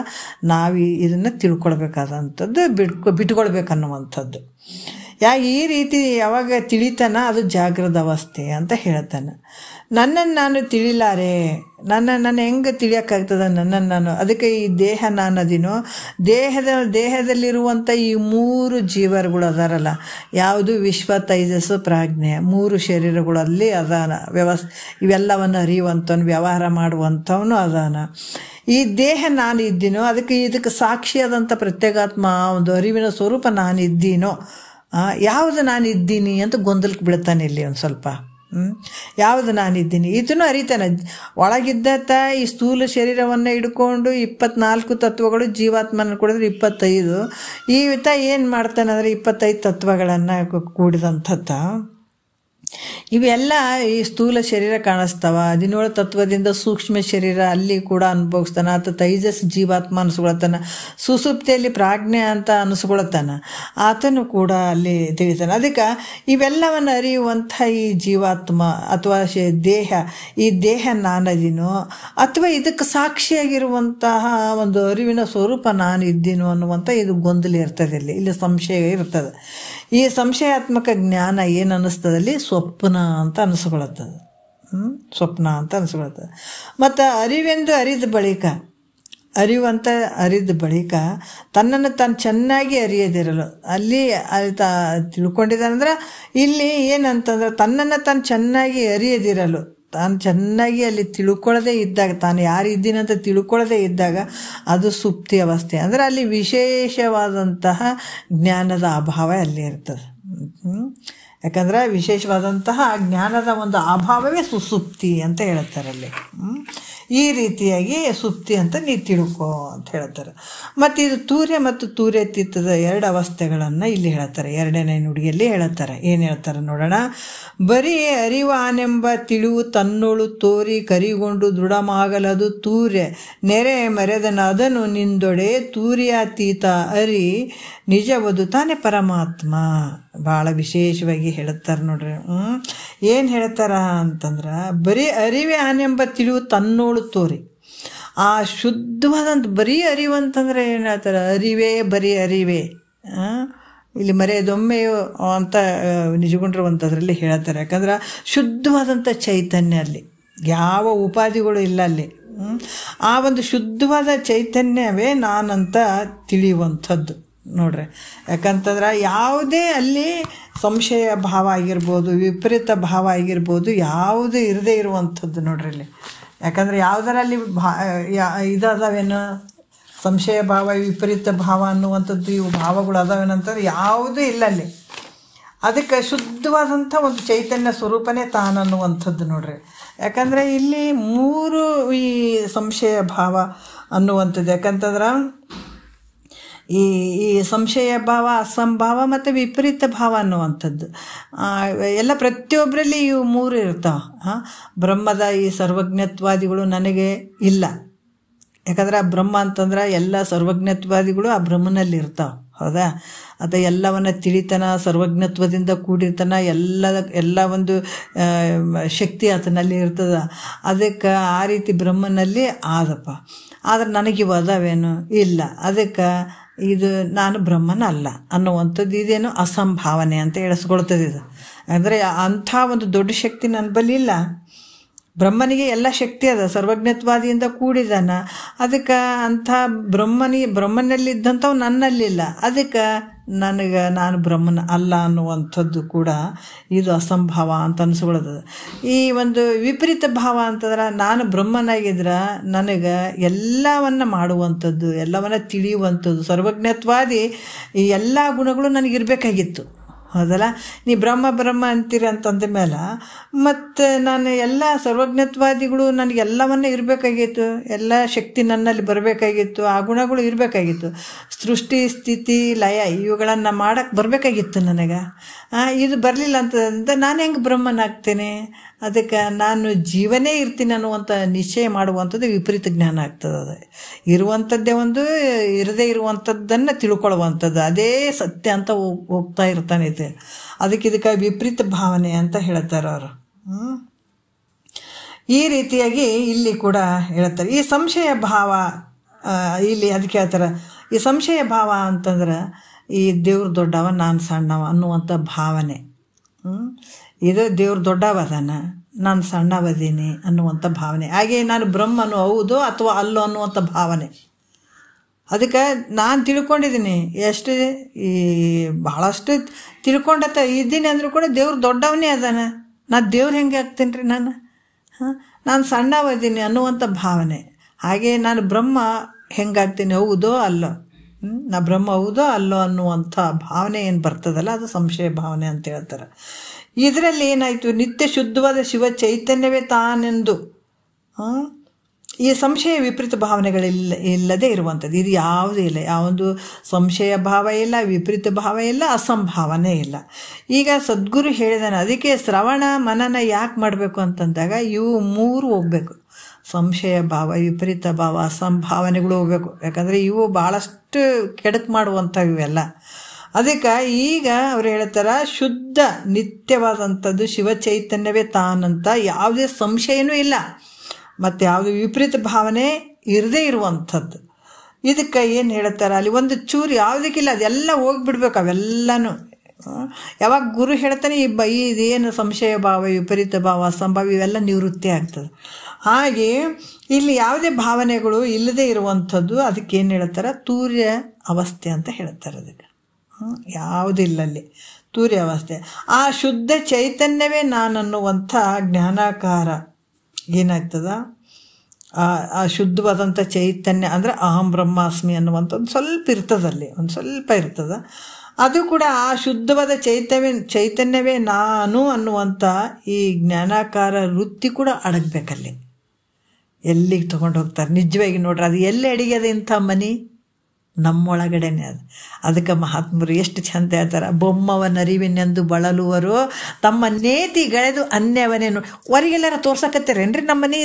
ನಾವು ಇದನ್ನು ತಿಳ್ಕೊಳ್ಬೇಕಾದಂಥದ್ದು, ಬಿಟ್ಕೊಳ್ಬೇಕನ್ನುವಂಥದ್ದು. ಈ ರೀತಿ ಯಾವಾಗ ತಿಳಿತಾನ ಅದು ಜಾಗೃತ ಅವಸ್ಥೆ ಅಂತ ಹೇಳ್ತಾನೆ. ನನ್ನನ್ನು ನಾನು ತಿಳಿಲಾರೆ, ನನ್ನ ಹೆಂಗೆ ತಿಳಿಯೋಕ್ಕಾಗ್ತದೆ ನನ್ನನ್ನು ನಾನು? ಅದಕ್ಕೆ ಈ ದೇಹ ನಾನು ಅದಿನೋ, ದೇಹದಲ್ಲಿರುವಂಥ ಈ 3 ಜೀವರುಗಳು ಅದಾರಲ್ಲ, ಯಾವುದು ವಿಶ್ವ, ತೈಜಸ್ಸು, ಪ್ರಾಜ್ಞೆ, 3 ಶರೀರಗಳಲ್ಲಿ ಅದಾನ. ಇವೆಲ್ಲವನ್ನು ಅರಿಯುವಂಥವನು, ವ್ಯವಹಾರ ಮಾಡುವಂಥವನು ಅದಾನ. ಈ ದೇಹ ನಾನು ಇದ್ದೀನೋ, ಇದಕ್ಕೆ ಸಾಕ್ಷಿಯಾದಂಥ ಪ್ರತ್ಯೇಗಾತ್ಮ, ಒಂದು ಅರಿವಿನ ಸ್ವರೂಪ ನಾನು ಇದ್ದೀನೋ, ಯಾವುದು ನಾನು ಇದ್ದೀನಿ ಅಂತ ಗೊಂದಲಕ್ಕೆ ಬೀಳ್ತಾನೆ ಇಲ್ಲಿ ಒಂದು ಸ್ವಲ್ಪ. ಯಾವುದು ನಾನಿದ್ದೀನಿ ಇದನ್ನು ಅರಿತಾನೆ. ಒಳಗಿದ್ದ ಈ ಸ್ಥೂಲ ಶರೀರವನ್ನು ಹಿಡ್ಕೊಂಡು 24 ತತ್ವಗಳು, ಜೀವಾತ್ಮನ ಕೂಡಿದ್ರೆ 25. ಈತ ಏನು ಮಾಡ್ತಾನೆ ಅಂದರೆ 25 ತತ್ವಗಳನ್ನು ಕೂಡಿದಂಥದ್ದ ಇವೆಲ್ಲ ಈ ಸ್ಥೂಲ ಶರೀರ ಕಾಣಿಸ್ತಾವ. 17 ತತ್ವದಿಂದ ಸೂಕ್ಷ್ಮ ಶರೀರ ಅಲ್ಲಿ ಕೂಡ ಅನುಭವಿಸ್ತಾನೆ. ಆತ ತೈಜಸ್ ಜೀವಾತ್ಮ ಅನಿಸ್ಕೊಳತ್ತಾನ, ಸುಸುಪ್ತಿಯಲ್ಲಿ ಪ್ರಾಜ್ಞೆ ಅಂತ ಅನಿಸ್ಕೊಳತ್ತಾನ, ಆತನು ಕೂಡ ಅಲ್ಲಿ ತಿಳಿತಾನೆ. ಅದಕ್ಕೆ ಇವೆಲ್ಲವನ್ನು ಅರಿಯುವಂಥ ಈ ಜೀವಾತ್ಮ ಅಥವಾ ದೇಹ, ಈ ದೇಹ ನಾನದಿನೋ ಅಥವಾ ಇದಕ್ಕೆ ಸಾಕ್ಷಿಯಾಗಿರುವಂತಹ ಒಂದು ಅರಿವಿನ ಸ್ವರೂಪ ನಾನು ಇದ್ದೀನೋ ಅನ್ನುವಂಥ ಇದು ಗೊಂದಲ ಇರ್ತದೆ. ಇಲ್ಲಿ ಸಂಶಯ ಇರ್ತದೆ. ಈ ಸಂಶಯಾತ್ಮಕ ಜ್ಞಾನ ಏನು ಅನ್ನಿಸ್ತದಲ್ಲಿ ಸ್ವಪ್ನ ಅಂತ ಅನಿಸ್ಕೊಳತ್ತದ. ಸ್ವಪ್ನ ಅಂತ ಅನಿಸ್ಕೊಳತ್ತದ. ಮತ್ತು ಅರಿವೆಂದು ಅರಿದ ಬಳಿಕ ಅರಿವಂತ ಅರಿದ ಬಳಿಕ ತನ್ನನ್ನು ತಾನು ಚೆನ್ನಾಗಿ ಅರಿಯದಿರಲು ಅಲ್ಲಿ ತಿಳ್ಕೊಂಡಿದ್ದಾನಂದ್ರೆ ಇಲ್ಲಿ ಏನಂತಂದ್ರೆ ತನ್ನನ್ನು ತಾನು ಚೆನ್ನಾಗಿ ಅರಿಯದಿರಲು ತಾನು ಚೆನ್ನಾಗಿ ಅಲ್ಲಿ ತಿಳ್ಕೊಳ್ಳದೆ ಇದ್ದಾಗ ತಾನು ಯಾರು ಇದ್ದೀನಂತ ತಿಳ್ಕೊಳ್ಳದೆ ಇದ್ದಾಗ ಅದು ಸುಪ್ತಿ ಅವಸ್ಥೆ. ಅಂದರೆ ಅಲ್ಲಿ ವಿಶೇಷವಾದಂತಹ ಜ್ಞಾನದ ಅಭಾವ ಅಲ್ಲಿ ಇರ್ತದೆ. ಯಾಕಂದರೆ ವಿಶೇಷವಾದಂತಹ ಜ್ಞಾನದ ಒಂದು ಅಭಾವವೇ ಸುಸುಪ್ತಿ ಅಂತ ಹೇಳ್ತಾರೆ ಅಲ್ಲಿ. ಈ ರೀತಿಯಾಗಿ ಸುಪ್ತಿ ಅಂತ ನೀ ತಿಳ್ಕೊ ಅಂತ ಹೇಳ್ತಾರೆ. ಮತ್ತು ಇದು ತೂರ್ಯ ಮತ್ತು ತೂರ್ಯತೀತದ ಎರಡು ಅವಸ್ಥೆಗಳನ್ನು ಇಲ್ಲಿ ಹೇಳ್ತಾರೆ. ಎರಡನೇ ನುಡಿಯಲ್ಲಿ ಹೇಳ್ತಾರೆ. ಏನು ಹೇಳ್ತಾರೆ ನೋಡೋಣ. ಬರೀ ಅರಿವಾನೆಂಬ ತಿಳಿವು ತನ್ನೋಳು ತೋರಿ ಕರಿಗೊಂಡು ದೃಢಮಾಗಲದು ತೂರ್ಯ ನೆರೆ ಮರೆದನ ಅದನ್ನು ನಿಂದೊಡೆ ತೂರ್ಯಾತೀತ ಅರಿ ನಿಜವದು ತಾನೇ ಪರಮಾತ್ಮ. ಭಾಳ ವಿಶೇಷವಾಗಿ ಹೇಳ್ತಾರೆ ನೋಡ್ರಿ. ಏನು ಹೇಳ್ತಾರ ಅಂತಂದ್ರೆ ಬರೀ ಅರಿವೇ ಆನೆಂಬ ತಿಳಿವು ತನ್ನೋಳು ತೋರಿ ಆ ಶುದ್ಧವಾದಂಥ ಬರೀ ಅರಿವು ಅಂತಂದ್ರೆ ಏನು ಹೇಳ್ತಾರೆ, ಅರಿವೇ ಬರೀ ಅರಿವೇ ಇಲ್ಲಿ ಮರೆಯದೊಮ್ಮೆಯೋ ಅಂತ ನಿಜಗೊಂಡಿರುವಂಥದ್ರಲ್ಲಿ ಹೇಳ್ತಾರೆ. ಯಾಕಂದ್ರೆ ಶುದ್ಧವಾದಂಥ ಚೈತನ್ಯ ಅಲ್ಲಿ ಯಾವ ಉಪಾಧಿಗಳು ಇಲ್ಲ ಅಲ್ಲಿ. ಆ ಒಂದು ಶುದ್ಧವಾದ ಚೈತನ್ಯವೇ ನಾನಂತ ತಿಳಿಯುವಂಥದ್ದು ನೋಡ್ರಿ. ಯಾಕಂತಂದ್ರೆ ಯಾವುದೇ ಅಲ್ಲಿ ಸಂಶಯ ಭಾವ ಆಗಿರ್ಬೋದು, ವಿಪರೀತ ಭಾವ ಆಗಿರ್ಬೋದು, ಯಾವುದೇ ಇರದೇ ಇರುವಂಥದ್ದು ನೋಡ್ರಿ ಅಲ್ಲಿ. ಯಾಕಂದರೆ ಯಾವುದರಲ್ಲಿ ಇದಾದವೇನು ಸಂಶಯ ಭಾವ ವಿಪರೀತ ಭಾವ ಅನ್ನುವಂಥದ್ದು ಇವು ಭಾವಗಳು ಅದಾವೇನಂತಂದ್ರೆ ಯಾವುದೂ ಇಲ್ಲ ಅಲ್ಲಿ. ಅದಕ್ಕೆ ಶುದ್ಧವಾದಂಥ ಒಂದು ಚೈತನ್ಯ ಸ್ವರೂಪನೇ ತಾನನ್ನುವಂಥದ್ದು ನೋಡ್ರಿ. ಯಾಕಂದರೆ ಇಲ್ಲಿ ಮೂರು ಈ ಸಂಶಯ ಭಾವ ಅನ್ನುವಂಥದ್ದು. ಯಾಕಂತಂದ್ರೆ ಈ ಸಂಶಯ ಭಾವ, ಅಸಂಭಾವ ಮತ್ತು ವಿಪರೀತ ಭಾವ ಅನ್ನುವಂಥದ್ದು ಎಲ್ಲ ಪ್ರತಿಯೊಬ್ಬರಲ್ಲಿ ಇವು ಮೂರು ಇರ್ತಾವೆ. ಬ್ರಹ್ಮದ ಈ ಸರ್ವಜ್ಞತ್ವಾದಿಗಳು ನನಗೆ ಇಲ್ಲ. ಯಾಕಂದ್ರೆ ಆ ಬ್ರಹ್ಮ ಅಂತಂದ್ರೆ ಎಲ್ಲ ಸರ್ವಜ್ಞತ್ವಾದಿಗಳು ಆ ಬ್ರಹ್ಮನಲ್ಲಿ ಇರ್ತಾವೆ. ಹೌದಾ? ಅದು ಎಲ್ಲವನ್ನ ತಿಳಿತನ, ಸರ್ವಜ್ಞತ್ವದಿಂದ ಕೂಡಿರ್ತಾನ, ಎಲ್ಲ ಒಂದು ಶಕ್ತಿ ಆತನಲ್ಲಿ ಇರ್ತದೆ. ಅದಕ್ಕೆ ಆ ರೀತಿ ಬ್ರಹ್ಮನಲ್ಲಿ ಆದಪ್ಪ. ಆದ್ರೆ ನನಗಿವು ಅದಾವೇನು ಇಲ್ಲ. ಅದಕ್ಕೆ ಇದು ನಾನು ಬ್ರಹ್ಮನ ಅಲ್ಲ ಅನ್ನುವಂಥದ್ದು ಇದೇನು ಅಸಂಭಾವನೆ ಅಂತ ಹೇಳಿಸ್ಕೊಳ್ತದೆ. ಇದು ಅಂದರೆ ಅಂಥ ಒಂದು ದೊಡ್ಡ ಶಕ್ತಿ ನನ್ನ ಬಳಿ ಇಲ್ಲ. ಬ್ರಹ್ಮನಿಗೆ ಎಲ್ಲ ಶಕ್ತಿ ಅದ, ಸರ್ವಜ್ಞತ್ವಾದಿಯಿಂದ ಕೂಡಿದಾನ. ಅದಕ್ಕೆ ಅಂಥ ಬ್ರಹ್ಮನಲ್ಲಿದ್ದಂಥವು ನನ್ನಲ್ಲಿಲ್ಲ. ಅದಕ್ಕೆ ನಾನು ಬ್ರಹ್ಮನ ಅಲ್ಲ ಅನ್ನುವಂಥದ್ದು ಕೂಡ ಇದು ಅಸಂಭಾವ ಅಂತ ಅನಿಸ್ಕೊಳ್ಳೋದು. ಈ ಒಂದು ವಿಪರೀತ ಭಾವ ಅಂತಂದ್ರೆ ನಾನು ಬ್ರಹ್ಮನಾಗಿದ್ರೆ ನನಗೆ ಎಲ್ಲವನ್ನ ಮಾಡುವಂಥದ್ದು, ಎಲ್ಲವನ್ನ ತಿಳಿಯುವಂಥದ್ದು, ಸರ್ವಜ್ಞತ್ವಾದಿ ಈ ಎಲ್ಲ ಗುಣಗಳು ನನಗಿರಬೇಕಾಗಿತ್ತು. ಹೌದಲ್ಲ? ನೀ ಬ್ರಹ್ಮ ಅಂತೀರಿ ಅಂತಂದ ಮೇಲೆ ಮತ್ತು ನಾನು ಎಲ್ಲ ಸರ್ವಜ್ಞತ್ವಾದಿಗಳು ನನಗೆಲ್ಲವನ್ನ ಇರಬೇಕಾಗಿತ್ತು, ಎಲ್ಲ ಶಕ್ತಿ ನನ್ನಲ್ಲಿ ಬರಬೇಕಾಗಿತ್ತು, ಆ ಗುಣಗಳು ಇರಬೇಕಾಗಿತ್ತು. ಸೃಷ್ಟಿ ಸ್ಥಿತಿ ಲಯ ಇವುಗಳನ್ನು ಮಾಡೋಕ್ಕೆ ಬರಬೇಕಾಗಿತ್ತು ನನಗೆ. ಇದು ಬರಲಿಲ್ಲ ಅಂತಂದ ನಾನು ಹೆಂಗೆ ಬ್ರಹ್ಮನಾಗ್ತೇನೆ? ಅದಕ್ಕೆ ನಾನು ಜೀವನೇ ಇರ್ತೀನಿ ಅನ್ನುವಂಥ ನಿಶ್ಚಯ ಮಾಡುವಂಥದ್ದು ವಿಪರೀತ ಜ್ಞಾನ ಆಗ್ತದೆ. ಅದು ಇರುವಂಥದ್ದೇ ಒಂದು, ಇರದೇ ಇರುವಂಥದ್ದನ್ನು ತಿಳ್ಕೊಳ್ಳುವಂಥದ್ದು, ಅದೇ ಸತ್ಯ ಅಂತ ಹೋಗ್ತಾ ಇರ್ತಾನೆ ಇದೆ. ಇದಕ್ಕೆ ವಿಪರೀತ ಭಾವನೆ ಅಂತ ಹೇಳ್ತಾರೆ ಅವರು. ಈ ರೀತಿಯಾಗಿ ಇಲ್ಲಿ ಕೂಡ ಹೇಳ್ತಾರೆ. ಈ ಸಂಶಯ ಭಾವ ಇಲ್ಲಿ ಅದಕ್ಕೆ ಹೇಳ್ತಾರೆ. ಈ ಸಂಶಯ ಭಾವ ಅಂತಂದ್ರೆ ಈ ದೇವ್ರು ದೊಡ್ಡವ ನಾನು ಸಣ್ಣವ ಅನ್ನುವಂಥ ಭಾವನೆ. ಇದು ದೇವ್ರು ದೊಡ್ಡವದಾನ, ನಾನು ಸಣ್ಣವದೀನಿ ಅನ್ನುವಂಥ ಭಾವನೆ. ಹಾಗೆ ನಾನು ಬ್ರಹ್ಮನು ಹೌದು ಅಥವಾ ಅಲ್ಲೋ ಅನ್ನುವಂಥ ಭಾವನೆ. ಅದಕ್ಕೆ ನಾನು ತಿಳ್ಕೊಂಡಿದ್ದೀನಿ ಎಷ್ಟು ಈ ಭಾಳಷ್ಟು ತಿಳ್ಕೊಂಡತ್ತ ಇದ್ದೀನಿ ಅಂದರೂ ಕೂಡ ದೇವ್ರು ದೊಡ್ಡವನೇ ಅದಾನ. ನಾನು ದೇವ್ರು ಹೆಂಗೆ ಆಗ್ತೀನಿ ರೀ ನಾನು ಸಣ್ಣವದೀನಿ ಅನ್ನುವಂಥ ಭಾವನೆ. ಹಾಗೆ ನಾನು ಬ್ರಹ್ಮ ಹೆಂಗಾಗ್ತೀನಿ ಹೌದೋ ಅಲ್ಲೋ, ನಾ ಬ್ರಹ್ಮ ಹೌದೋ ಅಲ್ಲೋ ಅನ್ನುವಂಥ ಭಾವನೆ ಏನು ಬರ್ತದಲ್ಲ ಅದು ಸಂಶಯ ಭಾವನೆ ಅಂತ ಹೇಳ್ತಾರೆ. ಇದರಲ್ಲಿ ಏನಾಯಿತು, ನಿತ್ಯ ಶುದ್ಧವಾದ ಶಿವ ಚೈತನ್ಯವೇ ತಾನೆಂದು ಈ ಸಂಶಯ ವಿಪರೀತ ಭಾವನೆಗಳಿಲ್ಲದೆ ಇರುವಂಥದ್ದು. ಇದು ಯಾವುದೂ ಇಲ್ಲ. ಯಾವೊಂದು ಸಂಶಯ ಭಾವ ಇಲ್ಲ, ವಿಪರೀತ ಭಾವ ಇಲ್ಲ, ಅಸಂಭಾವನೆ ಇಲ್ಲ. ಈಗ ಸದ್ಗುರು ಹೇಳಿದಾನೆ. ಅದಕ್ಕೆ ಶ್ರವಣ ಮನನ ಯಾಕೆ ಮಾಡಬೇಕು ಅಂತಂದಾಗ ಇವು ಮೂರು ಹೋಗ್ಬೇಕು. ಸಂಶಯ ಭಾವ, ವಿಪರೀತ ಭಾವ, ಅಸಂಭಾವನೆಗಳು ಹೋಗ್ಬೇಕು. ಯಾಕಂದರೆ ಇವು ಭಾಳಷ್ಟು ಕೆಡಕು ಮಾಡುವಂಥವು ಇವೆಲ್ಲ. ಅದಕ್ಕೆ ಈಗ ಅವ್ರು ಹೇಳ್ತಾರೆ ಶುದ್ಧ ನಿತ್ಯವಾದಂಥದ್ದು ಶಿವಚೈತನ್ಯವೇ ತಾನಂತ ಯಾವುದೇ ಸಂಶಯನೂ ಇಲ್ಲ, ಮತ್ತು ಯಾವುದೇ ವಿಪರೀತ ಭಾವನೆ ಇರದೇ ಇರುವಂಥದ್ದು. ಇದಕ್ಕೆ ಏನು ಹೇಳ್ತಾರೆ, ಅಲ್ಲಿ ಒಂದು ಚೂರು ಯಾವುದಕ್ಕಿಲ್ಲ, ಅದೆಲ್ಲ ಹೋಗಿಬಿಡ್ಬೇಕು ಅವೆಲ್ಲನೂ. ಯಾವಾಗ ಗುರು ಹೇಳ್ತಾನೆ ಇದೇನು ಸಂಶಯ ಭಾವ, ವಿಪರೀತ ಭಾವ, ಅಸಂಭಾವ ಇವೆಲ್ಲ ನಿವೃತ್ತಿ ಆಗ್ತದೆ. ಹಾಗೆ ಇಲ್ಲಿ ಯಾವುದೇ ಭಾವನೆಗಳು ಇಲ್ಲದೆ ಇರುವಂಥದ್ದು ಅದಕ್ಕೇನು ಹೇಳ್ತಾರೆ, ತೂರ್ಯ ಅವಸ್ಥೆ ಅಂತ ಹೇಳ್ತಾರೆ. ಅದಕ್ಕೆ ಯಾವುದಿಲ್ಲಲ್ಲಿ ತೂರ್ಯ ಅವಸ್ಥೆ. ಆ ಶುದ್ಧ ಚೈತನ್ಯವೇ ನಾನನ್ನುವಂಥ ಜ್ಞಾನಾಕಾರ ಏನಾಗ್ತದ, ಆ ಶುದ್ಧವಾದಂಥ ಚೈತನ್ಯ ಅಂದರೆ ಅಹಂ ಬ್ರಹ್ಮಾಸ್ಮಿ ಅನ್ನುವಂಥ ಒಂದು ಸ್ವಲ್ಪ ಇರ್ತದಲ್ಲಿ, ಒಂದು ಸ್ವಲ್ಪ ಇರ್ತದೆ. ಅದು ಕೂಡ ಆ ಶುದ್ಧವಾದ ಚೈತನ್ಯವೇ ನಾನು ಅನ್ನುವಂಥ ಈ ಜ್ಞಾನಾಕಾರ ವೃತ್ತಿ ಕೂಡ ಅಡಗಬೇಕಲ್ಲಿ. ಎಲ್ಲಿಗೆ ತೊಗೊಂಡು ಹೋಗ್ತಾರೆ ನಿಜವಾಗಿ ನೋಡ್ರಿ, ಅದು ಎಲ್ಲಿ ಅಡಿಗೆದ ಇಂಥ ಮನೆ ನಮ್ಮೊಳಗಡೆನೆ ಅದು. ಅದಕ್ಕೆ ಮಹಾತ್ಮರು ಎಷ್ಟು ಚಂದ ಹೇಳ್ತಾರೆ, ಬೊಮ್ಮವನರಿವಿನೆಂದು ಬಳಲುವರು ತಮ್ಮ ನೇತಿಗಳೆದು ಅನ್ಯವನೇನು. ಹೊರಗೆಲ್ಲಾರ ತೋರ್ಸಕತ್ತೀರೇನ್ರಿ ನಮ್ಮ ಮನೆ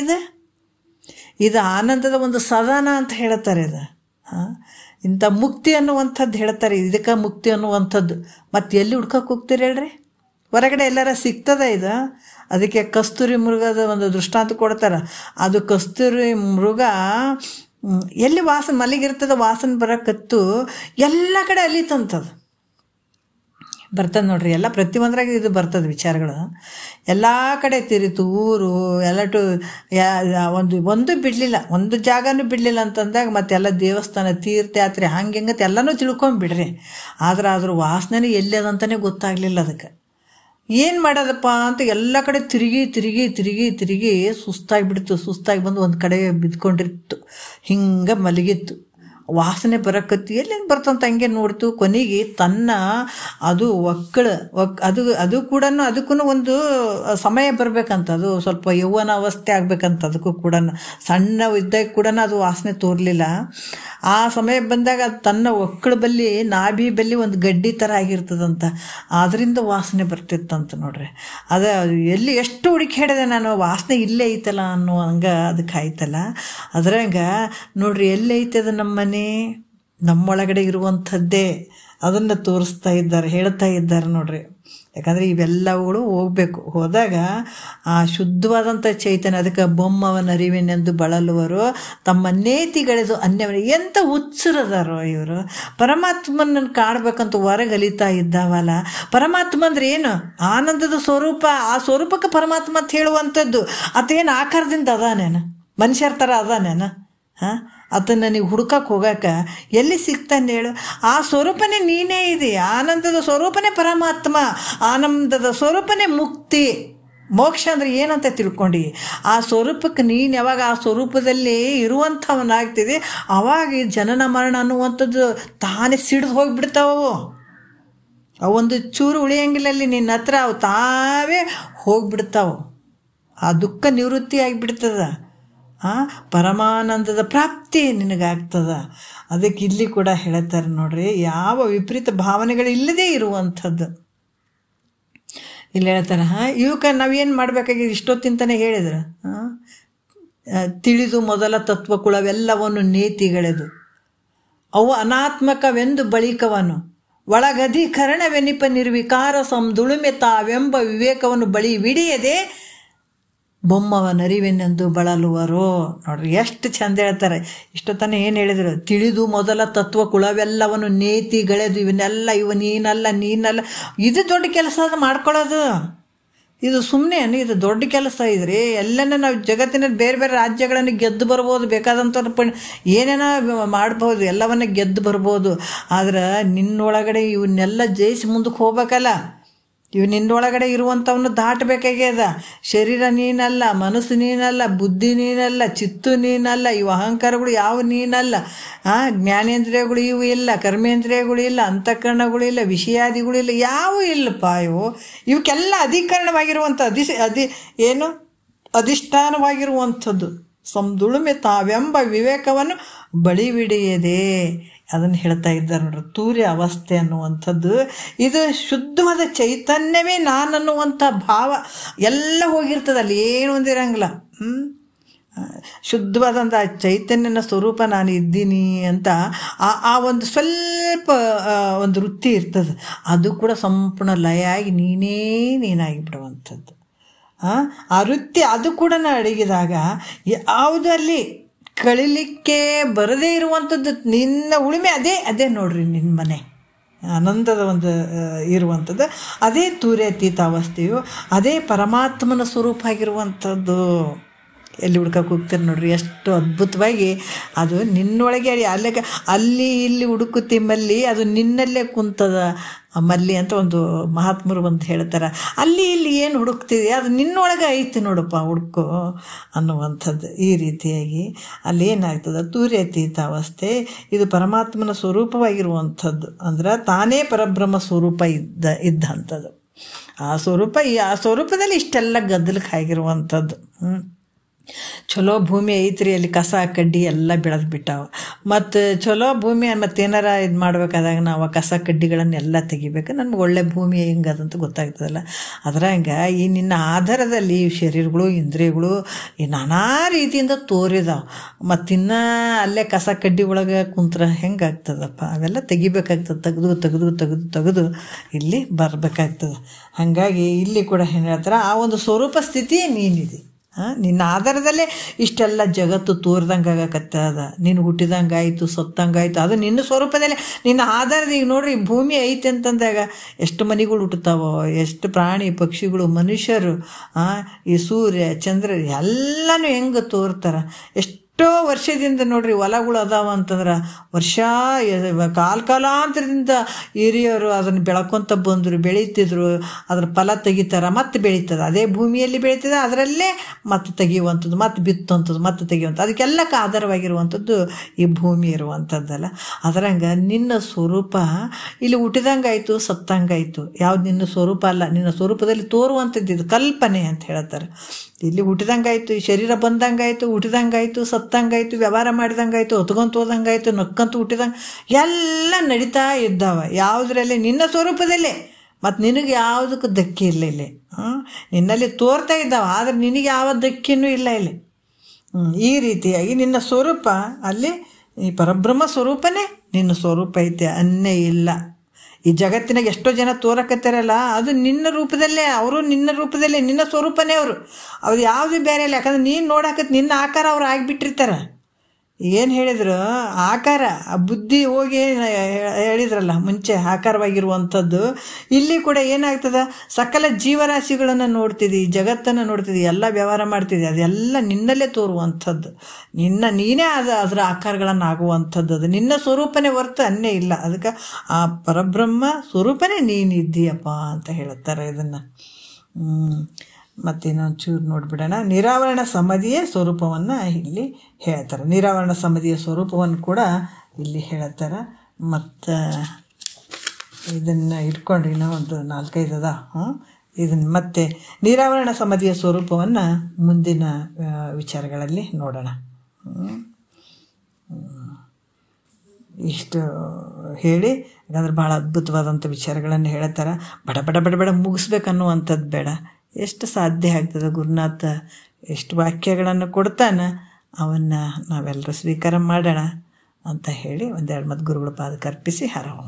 ಇದು ಆನಂದದ ಒಂದು ಸದನ ಅಂತ ಹೇಳ್ತಾರೆ. ಇದು ಇಂಥ ಮುಕ್ತಿ ಅನ್ನುವಂಥದ್ದು ಹೇಳ್ತಾರೆ. ಇದಕ್ಕೆ ಮುಕ್ತಿ ಅನ್ನುವಂಥದ್ದು ಮತ್ತು ಎಲ್ಲಿ ಹುಡ್ಕಕ್ಕೆ ಹೋಗ್ತೀರಿ ಹೇಳ್ರಿ, ಹೊರಗಡೆ ಎಲ್ಲಾರ ಸಿಗ್ತದೆ ಇದು. ಅದಕ್ಕೆ ಕಸ್ತೂರಿ ಮೃಗದ ಒಂದು ದೃಷ್ಟಾಂತ ಕೊಡ್ತಾರೆ. ಅದು ಕಸ್ತೂರಿ ಮೃಗ ಎಲ್ಲಿ ಮಲಗಿರ್ತದೆ, ವಾಸನೆ ಬರೋಕತ್ತು ಎಲ್ಲ ಕಡೆ ಅಲಿತಂತದು ಬರ್ತದೆ ನೋಡ್ರಿ. ಎಲ್ಲ ಪ್ರತಿಯೊಂದ್ರಾಗ ಇದು ಬರ್ತದೆ ವಿಚಾರಗಳು. ಎಲ್ಲ ಕಡೆ ತಿರುತು ಊರು ಎಲ್ಲಟು ಒಂದು ಬಿಡಲಿಲ್ಲ, ಒಂದು ಜಾಗನೂ ಬಿಡಲಿಲ್ಲ ಅಂತಂದಾಗ ಮತ್ತೆಲ್ಲ ದೇವಸ್ಥಾನ ತೀರ್ಥಯಾತ್ರೆ ಹಂಗಂಗತ್ತೆ ಎಲ್ಲನೂ ತಿಳ್ಕೊಂಬಿಡ್ರಿ. ಆದ್ರೆ ವಾಸನೆ ಎಲ್ಲಿ ಅದಂತಲೇ ಗೊತ್ತಾಗಲಿಲ್ಲ. ಅದಕ್ಕೆ ಏನು ಮಾಡೋದಪ್ಪ ಅಂತ ಎಲ್ಲ ಕಡೆ ತಿರುಗಿ ಸುಸ್ತಾಗಿಬಿಡ್ತು. ಸುಸ್ತಾಗಿ ಬಂದು ಒಂದು ಕಡೆ ಬಿದ್ಕೊಂಡಿರ್ತು, ಹಿಂಗೆ ಮಲಗಿತ್ತು. ವಾಸನೆ ಬರಕತ್ತಿ ಎಲ್ಲಿಂದ ಬರ್ತಂತ ಹಂಗೆ ನೋಡ್ತು. ಕೊನೆಗೆ ತನ್ನ ಅದು ಅದು ಕೂಡ ಅದಕ್ಕೂ ಒಂದು ಸಮಯ ಬರಬೇಕಂತ, ಅದು ಸ್ವಲ್ಪ ಯೌವನ ಅವಸ್ಥೆ ಆಗ್ಬೇಕಂತ. ಅದಕ್ಕೂ ಕೂಡ ಸಣ್ಣ ಇದ್ದಾಗ ಕೂಡ ಅದು ವಾಸನೆ ತೋರಲಿಲ್ಲ. ಆ ಸಮಯ ಬಂದಾಗ ತನ್ನ ಒಕ್ಕಳ ಬಲ್ಲಿ ನಾಭಿ ಬಲ್ಲಿ ಒಂದು ಗಡ್ಡಿ ಥರ ಆಗಿರ್ತದಂತ, ಅದರಿಂದ ವಾಸನೆ ಬರ್ತಿತ್ತಂತ ನೋಡ್ರಿ. ಅದು ಎಲ್ಲಿ ಎಷ್ಟು ಹುಡುಕಿ ಹೇಳಿದೆ ನಾನು, ವಾಸನೆ ಇಲ್ಲೇ ಐತಲ್ಲ ಅನ್ನೋ ಹಂಗೆ ಅದಕ್ಕೆ ಆಯ್ತಲ್ಲ. ಅದ್ರಂಗೆ ನೋಡ್ರಿ ಎಲ್ಲಿ ಐತದ ನಮ್ಮ ಮನೆ, ನಮ್ಮೊಳಗಡೆ ಇರುವಂಥದ್ದೇ ಅದನ್ನು ತೋರಿಸ್ತಾ ಇದ್ದಾರೆ, ಹೇಳ್ತಾ ಇದ್ದಾರೆ ನೋಡ್ರಿ. ಯಾಕಂದರೆ ಇವೆಲ್ಲವುಗಳು ಹೋಗಬೇಕು. ಹೋದಾಗ ಆ ಶುದ್ಧವಾದಂಥ ಚೈತನ್ಯ, ಅದಕ್ಕೆ ಬೊಮ್ಮವನರಿವಿನೆಂದು ಬಳಲುವರು ತಮ್ಮ ನೇತಿಗಳೆದು ಅನ್ಯವನ. ಎಂಥ ಹುಚ್ಚರದಾರೋ ಇವರು. ಪರಮಾತ್ಮನನ್ನು ಕಾಣಬೇಕಂತ ಹೊರಗೆ ಅಲಿತಾ ಇದ್ದಾವಲ್ಲ. ಪರಮಾತ್ಮ ಅಂದ್ರೆ ಏನು? ಆನಂದದ ಸ್ವರೂಪ. ಆ ಸ್ವರೂಪಕ್ಕೆ ಪರಮಾತ್ಮ ಅಂತ ಹೇಳುವಂಥದ್ದು. ಅದೇನು ಆಕಾರದಿಂದ ಅದಾನೇನು, ಮನುಷ್ಯರ ಥರ ಅದಾನೇನು? ಅದನ್ನು ನೀವು ಹುಡ್ಕಕ್ಕೆ ಹೋಗಕ್ಕೆ ಎಲ್ಲಿ ಸಿಗ್ತಾನೆ ಹೇಳು? ಆ ಸ್ವರೂಪನೇ ನೀನೇ ಇದೆ. ಆನಂದದ ಸ್ವರೂಪನೇ ಪರಮಾತ್ಮ, ಆನಂದದ ಸ್ವರೂಪನೇ ಮುಕ್ತಿ. ಮೋಕ್ಷ ಅಂದರೆ ಏನಂತ ತಿಳ್ಕೊಂಡು ಆ ಸ್ವರೂಪಕ್ಕೆ ನೀನು ಯಾವಾಗ ಆ ಸ್ವರೂಪದಲ್ಲಿ ಇರುವಂಥವನಾಗ್ತಿದೆ, ಅವಾಗ ಜನನ ಮರಣ ಅನ್ನುವಂಥದ್ದು ತಾನೇ ಸಿಡಿದು ಹೋಗಿಬಿಡ್ತಾವು. ಅವೊಂದು ಚೂರು ಉಳಿಯಂಗಿಲ್ಲ ಅಲ್ಲಿ ನಿನ್ನ ಹತ್ರ, ಅವು ತಾವೇ ಹೋಗಿಬಿಡ್ತಾವೆ. ಆ ದುಃಖ ನಿವೃತ್ತಿ ಆಗಿಬಿಡ್ತದ. ಪರಮಾನಂದದ ಪ್ರಾಪ್ತಿ ನಿನಗಾಗ್ತದ. ಅದಕ್ಕೆ ಇಲ್ಲಿ ಕೂಡ ಹೇಳ್ತಾರೆ ನೋಡ್ರಿ, ಯಾವ ವಿಪರೀತ ಭಾವನೆಗಳಿಲ್ಲದೇ ಇರುವಂಥದ್ದು ಇಲ್ಲಿ ಹೇಳ್ತಾರೆ. ಇವಕ್ಕೆ ನಾವೇನು ಮಾಡಬೇಕಾಗಿದೆ? ಇಷ್ಟೊತ್ತಿಂತಲೇ ಹೇಳಿದ್ರು, ತಿಳಿದು ಮೊದಲ ತತ್ವಕುಳವೆಲ್ಲವನ್ನು ನೇತಿಗಳೆದು ಅವು ಅನಾತ್ಮಕವೆಂದು ಬಳಿಕವನು ಒಳಗಧಿಕರಣವೆನಿಪ ನಿರ್ವಿಕಾರ ಸಂದುಳುಮೆ ತಾವೆಂಬ ವಿವೇಕವನ್ನು ಬಳಿ ವಿಡಿಯದೆ ಬೊಮ್ಮವನರಿವೆನೆಂದು ಬಳಲುವರು. ನೋಡ್ರಿ ಎಷ್ಟು ಚಂದ ಹೇಳ್ತಾರೆ. ಇಷ್ಟೊತ್ತನೇ ಏನು ಹೇಳಿದರು? ತಿಳಿದು ಮೊದಲ ತತ್ವ ಕುಳವೆಲ್ಲವನ್ನು ನೇತಿಗಳೆದು ಇವನ್ನೆಲ್ಲ ನೀನಲ್ಲ. ಇದು ದೊಡ್ಡ ಕೆಲಸ ಅದು ಮಾಡ್ಕೊಳ್ಳೋದು. ಇದು ಸುಮ್ಮನೆ ಇದು ದೊಡ್ಡ ಕೆಲಸ ಇದ್ರಿ. ಎಲ್ಲನ ನಾವು ಜಗತ್ತಿನ ಬೇರೆ ಬೇರೆ ರಾಜ್ಯಗಳನ್ನು ಗೆದ್ದು ಬರ್ಬೋದು, ಬೇಕಾದಂಥ ಏನೇನೋ ಮಾಡ್ಬೋದು, ಎಲ್ಲವನ್ನ ಗೆದ್ದು ಬರ್ಬೋದು. ಆದ್ರೆ ನಿನ್ನೊಳಗಡೆ ಇವನ್ನೆಲ್ಲ ಜಯಿಸಿ ಮುಂದಕ್ಕೆ ಹೋಗ್ಬೇಕಲ್ಲ. ಇವು ನಿನ್ನೊಳಗಡೆ ಇರುವಂಥವನ್ನು ದಾಟಬೇಕಾಗ್ಯದ. ಶರೀರ ನೀನಲ್ಲ, ಮನಸ್ಸು ನೀನಲ್ಲ, ಬುದ್ಧಿ ನೀನಲ್ಲ, ಚಿತ್ತು ನೀನಲ್ಲ, ಇವು ಅಹಂಕಾರಗಳು ಯಾವ ನೀನಲ್ಲ. ಜ್ಞಾನೇಂದ್ರಿಯಗಳು ಇವು ಇಲ್ಲ, ಕರ್ಮೇಂದ್ರಿಯಗಳು ಇಲ್ಲ, ಅಂತಃಕರಣಗಳು ಇಲ್ಲ, ವಿಷಯಾದಿಗಳು ಇಲ್ಲ, ಯಾವೂ ಇಲ್ಲಪ್ಪ. ಇವಕ್ಕೆಲ್ಲ ಅಧಿಕರಣವಾಗಿರುವಂಥ ಅಧಿಷ್ಠಾನವಾಗಿರುವಂಥದ್ದು ಸಂದುಳುಮೆ ತಾವೆಂಬ ವಿವೇಕವನ್ನು ಬಳಿವಿಡಿಯದೆ ಅದನ್ನು ಹೇಳ್ತಾ ಇದ್ದಾರೆ ನೋಡ್ರಿ. ತೂರ್ಯ ಅವಸ್ಥೆ ಅನ್ನುವಂಥದ್ದು ಇದು ಶುದ್ಧವಾದ ಚೈತನ್ಯವೇ ನಾನು ಅನ್ನುವಂಥ ಭಾವ ಎಲ್ಲ ಹೋಗಿರ್ತದಲ್ಲಿ, ಏನು ಒಂದಿರಂಗಿಲ್ಲ. ಶುದ್ಧವಾದಂಥ ಚೈತನ್ಯನ ಸ್ವರೂಪ ನಾನು ಇದ್ದೀನಿ ಅಂತ ಆ ಒಂದು ಸ್ವಲ್ಪ ಒಂದು ವೃತ್ತಿ ಇರ್ತದೆ. ಅದು ಕೂಡ ಸಂಪೂರ್ಣ ಲಯ ಆಗಿ ನೀನಾಗಿ ಬಿಡುವಂಥದ್ದು. ಆ ವೃತ್ತಿ ಅದು ಕೂಡ ಅಡಗಿದಾಗ ಯಾವುದು ಅಲ್ಲಿ ಕಳಿಲಿಕ್ಕೆ ಬರದೇ ಇರುವಂಥದ್ದು ನಿನ್ನ ಉಳಿಮೆ ಅದೇ ನೋಡ್ರಿ. ನಿನ್ನ ಮನೆ ಆನಂದದ ಒಂದು ಇರುವಂಥದ್ದು ಅದೇ ತೂರ್ಯಾತೀತ ಅವಸ್ಥೆಯು, ಅದೇ ಪರಮಾತ್ಮನ ಸ್ವರೂಪ ಆಗಿರುವಂಥದ್ದು. ಎಲ್ಲಿ ಹುಡ್ಕಕ್ಕೆ ಹೋಗ್ತೀರಿ ನೋಡ್ರಿ, ಎಷ್ಟು ಅದ್ಭುತವಾಗಿ ಅದು ನಿನ್ನೊಳಗೆ ಅಲ್ಲಿ ಇಲ್ಲಿ ಹುಡುಕುತ್ತಿ ಮಲ್ಲಿ, ಅದು ನಿನ್ನಲ್ಲೇ ಕುಂತದ ಮಲ್ಲಿ ಅಂತ ಒಂದು ಮಹಾತ್ಮರು ಬಂದು ಹೇಳ್ತಾರೆ. ಅಲ್ಲಿ ಇಲ್ಲಿ ಏನು ಹುಡುಕ್ತಿದೆ, ಅದು ನಿನ್ನೊಳಗೆ ಐತಿ ನೋಡಪ್ಪ ಹುಡುಕೋ ಅನ್ನುವಂಥದ್ದು. ಈ ರೀತಿಯಾಗಿ ಅಲ್ಲಿ ಏನಾಗ್ತದೆ, ತೂರ್ಯತೀತ ಅವಸ್ಥೆ, ಇದು ಪರಮಾತ್ಮನ ಸ್ವರೂಪವಾಗಿರುವಂಥದ್ದು. ಅಂದ್ರೆ ತಾನೇ ಪರಬ್ರಹ್ಮ ಸ್ವರೂಪ ಇದ್ದಂಥದ್ದು. ಆ ಸ್ವರೂಪದಲ್ಲಿ ಇಷ್ಟೆಲ್ಲ ಗದ್ದಲಕ್ಕೆ ಆಗಿರುವಂಥದ್ದು. ಚಲೋ ಭೂಮಿ ಐತ್ರಿ, ಅಲ್ಲಿ ಕಸ ಕಡ್ಡಿ ಎಲ್ಲ ಬೆಳೆದು ಬಿಟ್ಟಾವ. ಮತ್ತು ಚಲೋ ಭೂಮಿ ಮತ್ತೇನಾರ ಇದು ಮಾಡ್ಬೇಕಾದಾಗ ನಾವು ಕಸ ಕಡ್ಡಿಗಳನ್ನೆಲ್ಲ ತೆಗಿಬೇಕು. ನಮ್ಗೆ ಒಳ್ಳೆ ಭೂಮಿ ಹೆಂಗದಂತ ಗೊತ್ತಾಗ್ತದಲ್ಲ. ಅದ್ರಂಗೆ ಈ ನಿನ್ನ ಆಧಾರದಲ್ಲಿ ಶರೀರಗಳು, ಇಂದ್ರಿಯಗಳು ಈ ನಾನಾ ರೀತಿಯಿಂದ ತೋರಿದಾವೆ. ಮತ್ತಿನ್ನ ಅಲ್ಲೇ ಕಸ ಕಡ್ಡಿ ಒಳಗೆ ಕುಂತ್ರ ಹೆಂಗಾಗ್ತದಪ್ಪ, ಅವೆಲ್ಲ ತೆಗಿಬೇಕಾಗ್ತದೆ. ತೆಗೆದು ಇಲ್ಲಿ ಬರಬೇಕಾಗ್ತದೆ. ಹಾಗಾಗಿ ಇಲ್ಲಿ ಕೂಡ ಏನು ಹೇಳ್ತಾರೆ, ಆ ಒಂದು ಸ್ವರೂಪ ಸ್ಥಿತಿ ನೀನಿದೆ. ನಿನ್ನ ಆಧಾರದಲ್ಲೇ ಇಷ್ಟೆಲ್ಲ ಜಗತ್ತು ತೋರ್ದಂಗೆ ಆಗಕತ್ತದ. ನೀನು ಹುಟ್ಟಿದಂಗಾಯಿತು, ಸತ್ತಂಗಾಯಿತು, ಅದು ನಿನ್ನ ಸ್ವರೂಪದಲ್ಲೇ ನಿನ್ನ ಆಧಾರದ. ಈಗ ನೋಡ್ರಿ, ಭೂಮಿ ಐತೆ ಅಂತಂದಾಗ ಎಷ್ಟು ಮನೆಗಳು ಹುಟ್ಟುತ್ತಾವೋ, ಎಷ್ಟು ಪ್ರಾಣಿ ಪಕ್ಷಿಗಳು, ಮನುಷ್ಯರು, ಈ ಸೂರ್ಯ ಚಂದ್ರ ಎಲ್ಲನೂ ಹೆಂಗೆ ತೋರ್ತಾರೆ. ಎಷ್ಟೋ ವರ್ಷದಿಂದ ನೋಡ್ರಿ ಹೊಲಗಳು ಅದಾವ ಅಂತಂದ್ರೆ ವರ್ಷ ಕಾಲಾಂತರದಿಂದ ಹಿರಿಯರು ಅದನ್ನು ಬೆಳ್ಕೊತ ಬಂದರು, ಬೆಳೀತಿದ್ರು. ಅದ್ರ ಫಲ ತೆಗಿತಾರೆ, ಮತ್ತೆ ಬೆಳೀತದೆ. ಅದೇ ಭೂಮಿಯಲ್ಲಿ ಬೆಳೀತದೆ, ಅದರಲ್ಲೇ ಮತ್ತೆ ತೆಗಿಯುವಂಥದ್ದು, ಮತ್ತೆ ಬಿತ್ತುವಂಥದ್ದು, ಮತ್ತೆ ತೆಗಿಯುವಂಥದ್ದು. ಅದಕ್ಕೆಲ್ಲಕ್ಕೆ ಆಧಾರವಾಗಿರುವಂಥದ್ದು ಈ ಭೂಮಿ ಇರುವಂಥದ್ದಲ್ಲ. ಅದರಂಗೆ ನಿನ್ನ ಸ್ವರೂಪ ಇಲ್ಲಿ ಹುಟ್ಟಿದಂಗಾಯಿತು, ಸತ್ತಂಗಾಯಿತು, ಯಾವ್ದು ನಿನ್ನ ಸ್ವರೂಪ ಅಲ್ಲ. ನಿನ್ನ ಸ್ವರೂಪದಲ್ಲಿ ತೋರುವಂಥದ್ದು ಇದು ಕಲ್ಪನೆ ಅಂತ ಹೇಳ್ತಾರೆ. ಇಲ್ಲಿ ಹುಟ್ಟಿದಂಗಾಯ್ತು, ಈ ಶರೀರ ಬಂದಂಗಾಯ್ತು, ಹುಟ್ಟಿದಂಗಾಯ್ತು, ಸತ್ತಂಗಾಯ್ತು, ವ್ಯವಹಾರ ಮಾಡಿದಂಗಾಯ್ತು, ಹೊತ್ಕೊಂತ ಹೋದಂಗಾಯ್ತು, ನಕ್ಕಂತ ಹುಟ್ಟಿದಂಗೆ ಎಲ್ಲ ನಡೀತಾ ಇದ್ದಾವ. ಯಾವುದರಲ್ಲಿ ನಿನ್ನ ಸ್ವರೂಪದಲ್ಲೇ. ಮತ್ತು ನಿನಗೆ ಯಾವುದಕ್ಕೂ ಧಕ್ಕೆ ಇಲ್ಲ ಇಲ್ಲಿ. ನಿನ್ನಲ್ಲಿ ತೋರ್ತಾ ಇದ್ದಾವೆ, ಆದರೆ ನಿನಗೆ ಯಾವ ಧಕ್ಕೆನೂ ಇಲ್ಲ ಇಲ್ಲಿ. ಈ ರೀತಿಯಾಗಿ ನಿನ್ನ ಸ್ವರೂಪ ಅಲ್ಲಿ ಈ ಪರಬ್ರಹ್ಮ ಸ್ವರೂಪನೇ ನಿನ್ನ ಸ್ವರೂಪ ಐತೆ, ಅನ್ನೇ ಇಲ್ಲ. ಈ ಜಗತ್ತಿನಾಗ ಎಷ್ಟೋ ಜನ ತೋರಕತ್ತಾರಲ್ಲ, ಅದು ನಿನ್ನ ರೂಪದಲ್ಲೇ, ಅವರು ನಿನ್ನ ರೂಪದಲ್ಲೇ, ನಿನ್ನ ಸ್ವರೂಪನೇ ಅವರು. ಅವ್ರು ಯಾವುದೂ ಬೇರೆ ಇಲ್ಲ. ಯಾಕಂದ್ರೆ ನೀನು ನೋಡಾಕತ್ ನಿನ್ನ ಆಕಾರ ಅವ್ರು ಆಗಿಬಿಟ್ಟಿರ್ತಾರೆ. ಏನು ಹೇಳಿದ್ರು, ಆಕಾರ ಬುದ್ಧಿ ಹೋಗಿ ಹೇಳಿದ್ರಲ್ಲ ಮುಂಚೆ ಆಕಾರವಾಗಿರುವಂಥದ್ದು. ಇಲ್ಲಿ ಕೂಡ ಏನಾಗ್ತದೆ, ಸಕಲ ಜೀವರಾಶಿಗಳನ್ನು ನೋಡ್ತಿದ್ದಿ, ಜಗತ್ತನ್ನು ನೋಡ್ತಿದ್ದಿ, ಎಲ್ಲ ವ್ಯವಹಾರ ಮಾಡ್ತಿದ್ದಿ, ಅದೆಲ್ಲ ನಿನ್ನಲ್ಲೇ ತೋರುವಂಥದ್ದು. ನೀನೇ ಅದರ ಆಕಾರಗಳನ್ನು ಆಗುವಂಥದ್ದು. ಅದು ನಿನ್ನ ಸ್ವರೂಪನೇ ಹೊರತು ಅನ್ನೇ ಇಲ್ಲ. ಅದಕ್ಕೆ ಆ ಪರಬ್ರಹ್ಮ ಸ್ವರೂಪನೇ ನೀನಿದ್ದೀಯಪ್ಪ ಅಂತ ಹೇಳುತ್ತಾರೆ ಇದನ್ನು. ಮತ್ತಿನ್ನೊಂದು ಚೂರು ನೋಡಿಬಿಡೋಣ. ನಿರಾವರಣ ಸಮಾಧಿಯ ಸ್ವರೂಪವನ್ನು ಇಲ್ಲಿ ಹೇಳ್ತಾರೆ. ನಿರಾವರಣ ಸಮಾಧಿಯ ಸ್ವರೂಪವನ್ನು ಕೂಡ ಇಲ್ಲಿ ಹೇಳ್ತಾರೆ. ಮತ್ತು ಇದನ್ನು ಇಟ್ಕೊಂಡ್ರಿ ನಾವು ಒಂದು 4-5 ಅದ. ಇದನ್ನು ಮತ್ತೆ ನಿರಾವರಣ ಸಮಾಧಿಯ ಸ್ವರೂಪವನ್ನು ಮುಂದಿನ ವಿಚಾರಗಳಲ್ಲಿ ನೋಡೋಣ. ಇಷ್ಟು ಹೇಳಿ, ಯಾಕಂದ್ರೆ ಭಾಳ ಅದ್ಭುತವಾದಂಥ ವಿಚಾರಗಳನ್ನು ಹೇಳ್ತಾರೆ. ಬಡ ಬಡ ಬಡ ಬಡ ಮುಗಿಸ್ಬೇಕನ್ನುವಂಥದ್ದು ಬೇಡ. ಎಷ್ಟು ಸಾಧ್ಯ ಆಗ್ತದೆ, ಗುರುನಾಥ ಎಷ್ಟು ವಾಕ್ಯಗಳನ್ನು ಕೊಡ್ತಾನೆ, ಅವನ್ನು ನಾವೆಲ್ಲರೂ ಸ್ವೀಕಾರ ಮಾಡೋಣ ಅಂತ ಹೇಳಿ 1-2 ಮತ್ತು ಗುರುಗಳ ಪಾದಕ್ಕೆ ಅರ್ಪಿಸಿ ಹರವು.